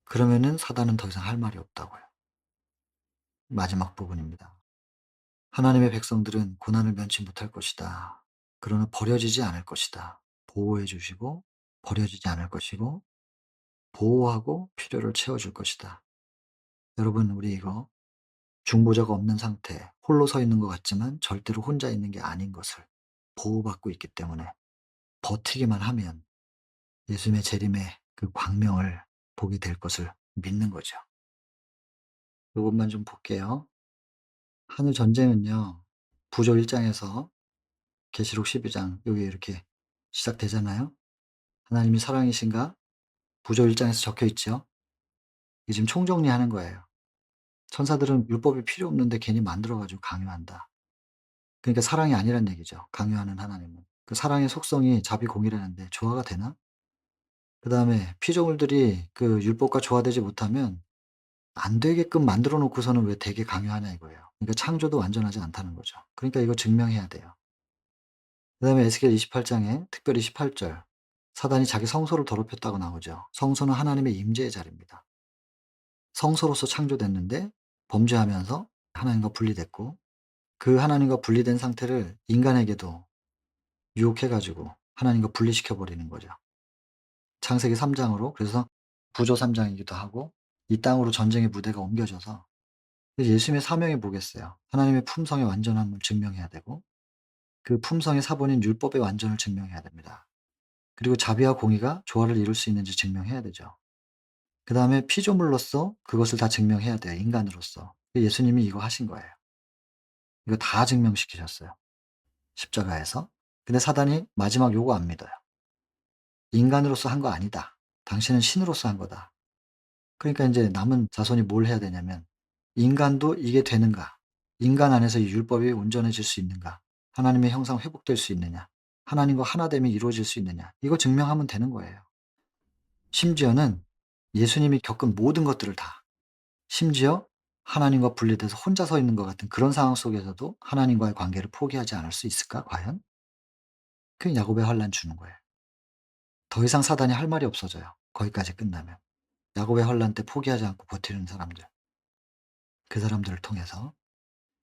그러면은 사단은 더 이상 할 말이 없다고요. 마지막 부분입니다. 하나님의 백성들은 고난을 면치 못할 것이다. 그러나 버려지지 않을 것이다. 보호해 주시고 버려지지 않을 것이고 보호하고 필요를 채워줄 것이다. 여러분, 우리 이거 중보자가 없는 상태, 홀로 서 있는 것 같지만 절대로 혼자 있는 게 아닌 것을 보호받고 있기 때문에 버티기만 하면 예수님의 재림의 그 광명을 보게 될 것을 믿는 거죠. 요것만 좀 볼게요. 하늘 전쟁은요. 부조 1 장에서 계시록 12장 여기 이렇게 시작되잖아요. 하나님이 사랑이신가? 부조 1 장에서 적혀 있죠. 이게 지금 총정리하는 거예요. 천사들은 율법이 필요 없는데 괜히 만들어 가지고 강요한다. 그러니까 사랑이 아니란 얘기죠, 강요하는 하나님은. 그 사랑의 속성이 자비공의라는데 조화가 되나? 그다음에 피조물들이 그 율법과 조화되지 못하면 안 되게끔 만들어 놓고서는 왜 되게 강요하냐 이거예요. 그러니까 창조도 완전하지 않다는 거죠. 그러니까 이거 증명해야 돼요. 그다음에 에스겔 28 장에 특별히 18 절 사단이 자기 성소를 더럽혔다고 나오죠. 성소는 하나님의 임재의 자리입니다. 성소로서 창조됐는데 범죄하면서 하나님과 분리됐고 그 하나님과 분리된 상태를 인간에게도 유혹해 가지고 하나님과 분리시켜 버리는 거죠. 창세기 3 장으로 그래서 부조 3 장이기도 하고 이 땅으로 전쟁의 무대가 옮겨져서 예수님의 사명이 뭐겠어요. 하나님의 품성의 완전함을 증명해야 되고 그 품성의 사본인 율법의 완전을 증명해야 됩니다. 그리고 자비와 공의가 조화를 이룰 수 있는지 증명해야 되죠. 그다음에 피조물로서 그것을 다 증명해야 돼요, 인간으로서. 예수님이 이거 하신 거예요. 이거 다 증명시키셨어요, 십자가에서. 근데 사단이 마지막 요거 안 믿어요. "인간으로서 한 거 아니다. 당신은 신으로서 한 거다." 그러니까 인제 남은 자손이 뭘 해야 되냐면 '인간도 이게 되는가? 인간 안에서 이 율법이 온전해질 수 있는가? 하나님의 형상 회복될 수 있느냐? 하나님과 하나됨이 이루어질 수 있느냐?' 이거 증명하면 되는 거예요. 심지어는 예수님이 겪은 모든 것들을 다 심지어 하나님과 분리돼서 혼자 서 있는 것 같은 그런 상황 속에서도 하나님과의 관계를 포기하지 않을 수 있을까 과연? 그게 야곱의 환난 주는 거예요. 더 이상 사단이 할 말이 없어져요, 거기까지 끝나면. 야곱의 환난 때 포기하지 않고 버티는 사람들. 그 사람들을 통해서.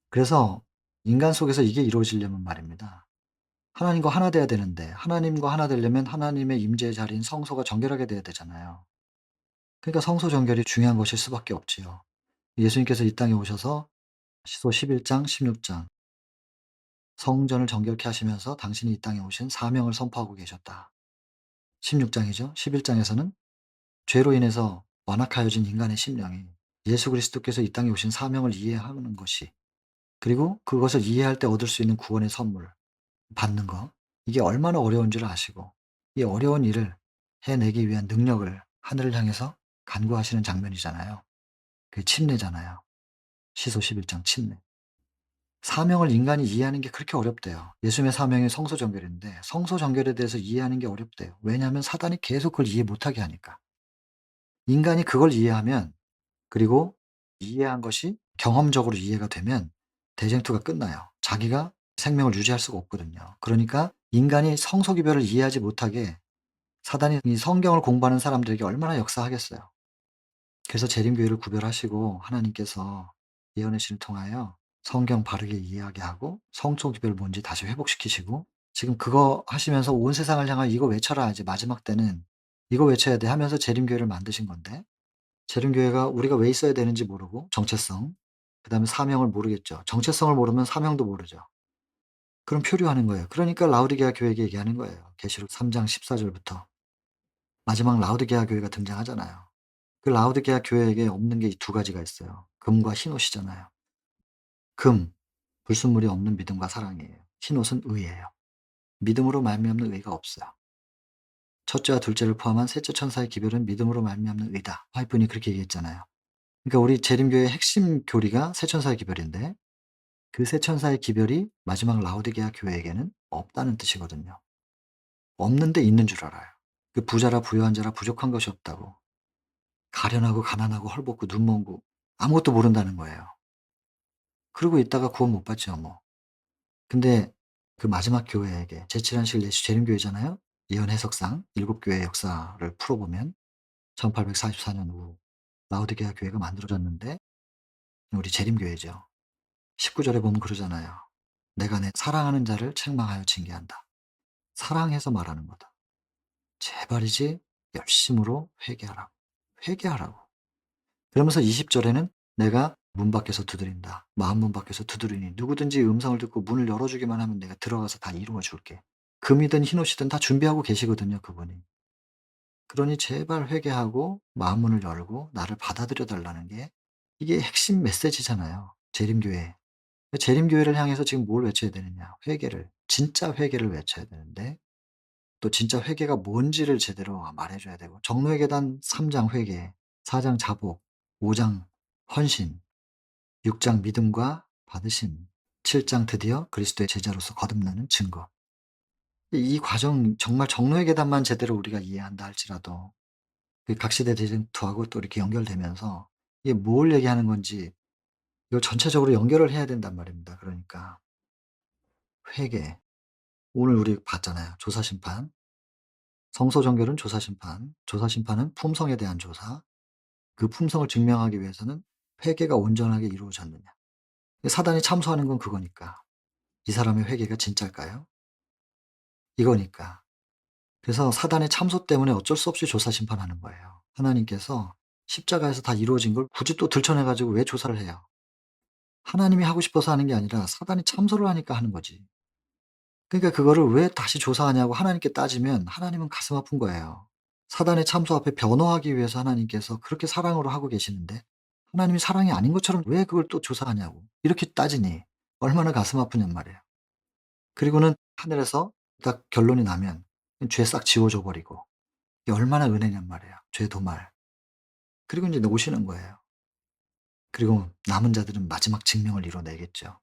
그래서 인간 속에서 이게 이루어지려면 말입니다. 하나님과 하나 돼야 되는데 하나님과 하나 되려면 하나님의 임재의 자리인 성소가 정결하게 돼야 되잖아요. 그러니까 성소 정결이 중요한 것일 수밖에 없지요. 예수님께서 이 땅에 오셔서 시소 11장 16장 성전을 정결케 하시면서 당신이 이 땅에 오신 사명을 선포하고 계셨다. 16 장이죠. 11 장에서는 죄로 인해서 완악하여진 인간의 심령이 예수 그리스도께서 이 땅에 오신 사명을 이해하는 것이 그리고 그것을 이해할 때 얻을 수 있는 구원의 선물 받는 거 이게 얼마나 어려운 줄 아시고 이 어려운 일을 해내기 위한 능력을 하늘을 향해서 간구하시는 장면이잖아요. 그게 침례잖아요. 시소 11장 침례. 사명을 인간이 이해하는 게 그렇게 어렵대요. 예수님의 사명이 성소 정결인데 성소 정결에 대해서 이해하는 게 어렵대요. 왜냐하면 사단이 계속 그걸 이해 못하게 하니까. 인간이 그걸 이해하면 그리고 이해한 것이 경험적으로 이해가 되면 대쟁투가 끝나요. 자기가 생명을 유지할 수가 없거든요. 그러니까 인간이 성소 기별을 이해하지 못하게 사단이 이 성경을 공부하는 사람들에게 얼마나 역사하겠어요. 그래서 재림교회를 구별하시고 하나님께서 예언의 신을 통하여 성경 바르게 이해하게 하고 성소 기별 뭔지 다시 회복시키시고 지금 그거 하시면서 온 세상을 향하여 "이거 외쳐라. 이제 마지막 때는 이거 외쳐야 돼." 하면서 재림교회를 만드신 건데 재림교회가 우리가 왜 있어야 되는지 모르고 정체성, 그다음에 사명을 모르겠죠. 정체성을 모르면 사명도 모르죠. 그럼 표류하는 거예요. 그러니까 라우디게아 교회에게 얘기하는 거예요. 계시록 3장 14 절부터. 마지막 라우디게아 교회가 등장하잖아요. 그 라우디게아 교회에게 없는 게 두 가지가 있어요. 금과 흰옷이잖아요. 금, 불순물이 없는 믿음과 사랑이에요. 흰옷은 의예요. 믿음으로 말미암는 의가 없어요. 첫째와 둘째를 포함한 셋째 천사의 기별은 믿음으로 말미암는 의다. 화이프니 그렇게 얘기했잖아요. 그러니까 우리 재림교회의 핵심 교리가 세 천사의 기별인데 그 세 천사의 기별이 마지막 라우디게아 교회에게는 없다는 뜻이거든요. 없는데 있는 줄 알아요. 그 부자라 부유한 자라 부족한 것이 없다고. 가련하고 가난하고 헐벗고 눈먼고 아무것도 모른다는 거예요. 그러고 있다가 구원 못 받죠 뭐. 근데 그 마지막 교회에게 제7한 실 예수 재림교회잖아요. 예언 해석상 7 교회의 역사를 풀어보면 1844년 후 라오디게아 교회가 만들어졌는데 우리 재림교회죠. 19 절에 보면 그러잖아요. "내가 내 사랑하는 자를 책망하여 징계한다." 사랑해서 말하는 거다. 제발이지 열심으로 회개하라고. 회개하라고. 그러면서 20 절에는 "내가 문 밖에서 두드린다. 마음 문 밖에서 두드리니 누구든지 음성을 듣고 문을 열어 주기만 하면 내가 들어가서 다 이루어 줄게." 금이든 흰옷이든 다 준비하고 계시거든요, 그분이. 그러니 제발 회개하고 마음 문을 열고 나를 받아들여 달라는 게 이게 핵심 메시지잖아요, 재림교회. 재림교회를 향해서 지금 뭘 외쳐야 되느냐. 회개를. 진짜 회개를 외쳐야 되는데 또 진짜 회개가 뭔지를 제대로 말해 줘야 되고 정로의 계단 3장 회개, 4장 자복, 5장 헌신, 6장 믿음과 받으심, 7장 드디어 그리스도의 제자로서 거듭나는 증거. 이 과정 정말 정로의 계단만 제대로 우리가 이해한다 할지라도 그 각시대 대쟁투하고 또 이렇게 연결되면서 이게 뭘 얘기하는 건지 이걸 전체적으로 연결을 해야 된단 말입니다. 그러니까 회개. 오늘 우리 봤잖아요. 조사심판. 성소정결은 조사심판. 조사심판은 품성에 대한 조사. 그 품성을 증명하기 위해서는 회개가 온전하게 이루어졌느냐. 사단이 참소하는 건 그거니까. 이 사람의 회개가 진짜일까요? 이거니까. 그래서 사단의 참소 때문에 어쩔 수 없이 조사심판하는 거예요. 하나님께서 십자가에서 다 이루어진 걸 굳이 또 들춰내 가지고 왜 조사를 해요? 하나님이 하고 싶어서 하는 게 아니라 사단이 참소를 하니까 하는 거지. 그러니까 그거를 왜 다시 조사하냐고 하나님께 따지면 하나님은 가슴 아픈 거예요. 사단의 참소 앞에 변호하기 위해서 하나님께서 그렇게 사랑으로 하고 계시는데 하나님이 사랑이 아닌 것처럼 왜 그걸 또 조사하냐고. 이렇게 따지니 얼마나 가슴 아프냔 말이에요. 그리고는 하늘에서 딱 결론이 나면 죄 싹 지워줘 버리고 이게 얼마나 은혜냔 말이에요. 죄 도말. 그리고 인제 오시는 거예요. 그리고 남은 자들은 마지막 증명을 이뤄내겠죠.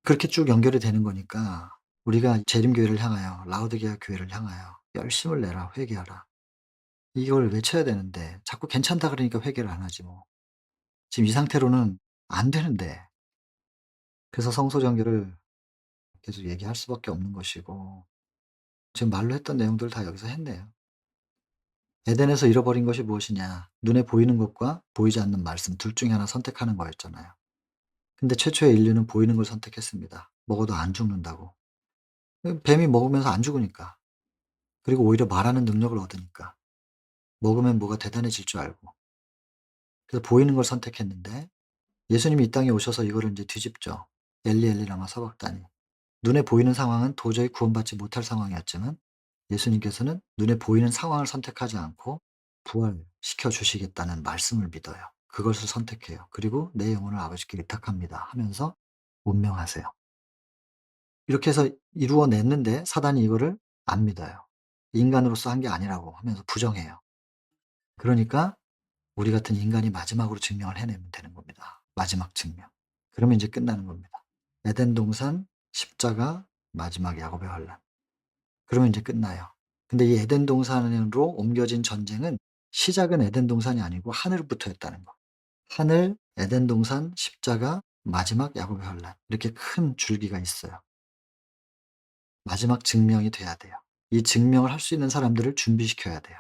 그렇게 쭉 연결이 되는 거니까 우리가 재림교회를 향하여 라오디게아 교회를 향하여 "열심을 내라. 회개하라." 이걸 외쳐야 되는데 자꾸 괜찮다 그러니까 회개를 안 하지 뭐. 지금 이 상태로는 안 되는데. 그래서 성소정결을 계속 얘기할 수밖에 없는 것이고 지금 말로 했던 내용들을 다 여기서 했네요. 에덴에서 잃어버린 것이 무엇이냐. 눈에 보이는 것과 보이지 않는 말씀 둘 중에 하나 선택하는 거였잖아요. 근데 최초의 인류는 보이는 걸 선택했습니다. 먹어도 안 죽는다고. 뱀이 먹으면서 안 죽으니까. 그리고 오히려 말하는 능력을 얻으니까. 먹으면 뭐가 대단해질 줄 알고. 그래서 보이는 걸 선택했는데 예수님이 이 땅에 오셔서 이거를 인제 뒤집죠. 엘리 엘리 라마 사박다니. 눈에 보이는 상황은 도저히 구원받지 못할 상황이었지만 예수님께서는 눈에 보이는 상황을 선택하지 않고 부활시켜 주시겠다는 말씀을 믿어요. 그것을 선택해요. 그리고 "내 영혼을 아버지께 의탁합니다." 하면서 운명하세요. 이렇게 해서 이루어냈는데 사단이 이거를 안 믿어요. 인간으로서 한 게 아니라고 하면서 부정해요. 그러니까 우리 같은 인간이 마지막으로 증명을 해내면 되는 겁니다. 마지막 증명. 그러면 인제 끝나는 겁니다. 에덴 동산, 십자가, 마지막 야곱의 환란. 그러면 인제 끝나요. 근데 이 에덴 동산으로 옮겨진 전쟁은 시작은 에덴 동산이 아니고 하늘부터였다는 거. 하늘, 에덴 동산, 십자가, 마지막 야곱의 환란. 이렇게 큰 줄기가 있어요. 마지막 증명이 돼야 돼요. 이 증명을 할 수 있는 사람들을 준비시켜야 돼요.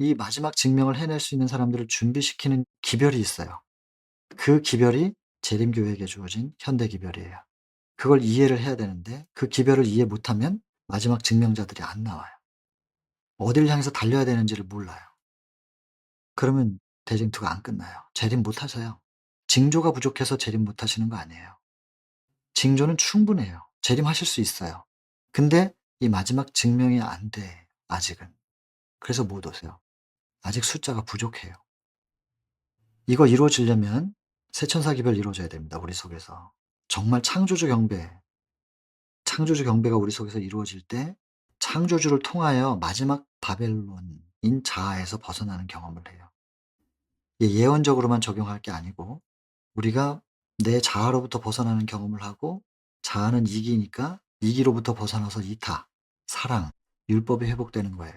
이 마지막 증명을 해낼 수 있는 사람들을 준비시키는 기별이 있어요. 그 기별이 재림교회에게 주어진 현대기별이에요. 그걸 이해를 해야 되는데 그 기별을 이해 못하면 마지막 증명자들이 안 나와요. 어딜 향해서 달려야 되는지를 몰라요. 그러면 대쟁투가 안 끝나요. 재림 못 하세요. 징조가 부족해서 재림 못 하시는 거 아니에요. 징조는 충분해요. 재림하실 수 있어요. 근데 이 마지막 증명이 안 돼, 아직은. 그래서 못 오세요. 아직 숫자가 부족해요. 이거 이루어지려면 세천사 기별 이루어져야 됩니다, 우리 속에서. 정말 창조주 경배가 우리 속에서 이루어질 때 창조주를 통하여 마지막 바벨론인 자아에서 벗어나는 경험을 해요. 이게 예언적으로만 적용할 게 아니고 우리가 내 자아로부터 벗어나는 경험을 하고 자아는 이기니까 이기로부터 벗어나서 이타, 사랑, 율법이 회복되는 거예요.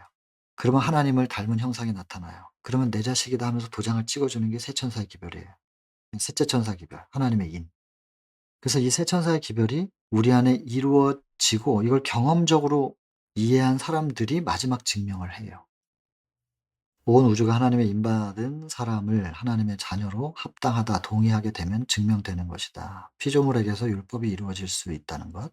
그러면 하나님을 닮은 형상이 나타나요. 그러면 내 자식이다 하면서 도장을 찍어주는 게 세천사의 기별이에요. 셋째 천사 기별, 하나님의 인. 그래서 이 세 천사의 기별이 우리 안에 이루어지고 이걸 경험적으로 이해한 사람들이 마지막 증명을 해요. 온 우주가 하나님의 인받은 사람을 하나님의 자녀로 합당하다, 동의하게 되면 증명되는 것이다. 피조물에게서 율법이 이루어질 수 있다는 것.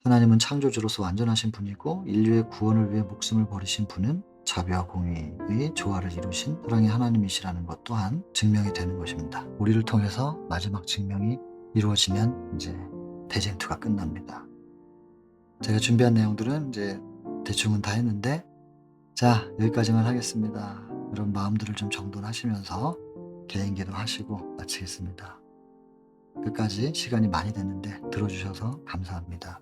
하나님은 창조주로서 완전하신 분이고 인류의 구원을 위해 목숨을 버리신 분은 자비와 공의의 조화를 이루신 사랑의 하나님이시라는 것 또한 증명이 되는 것입니다. 우리를 통해서 마지막 증명이 이루어지면 이제 대쟁투가 끝납니다. 제가 준비한 내용들은 이제 대충은 다 했는데 자, 여기까지만 하겠습니다. 여러분 마음들을 좀 정돈하시면서 개인기도 하시고 마치겠습니다. 끝까지 시간이 많이 됐는데 들어주셔서 감사합니다.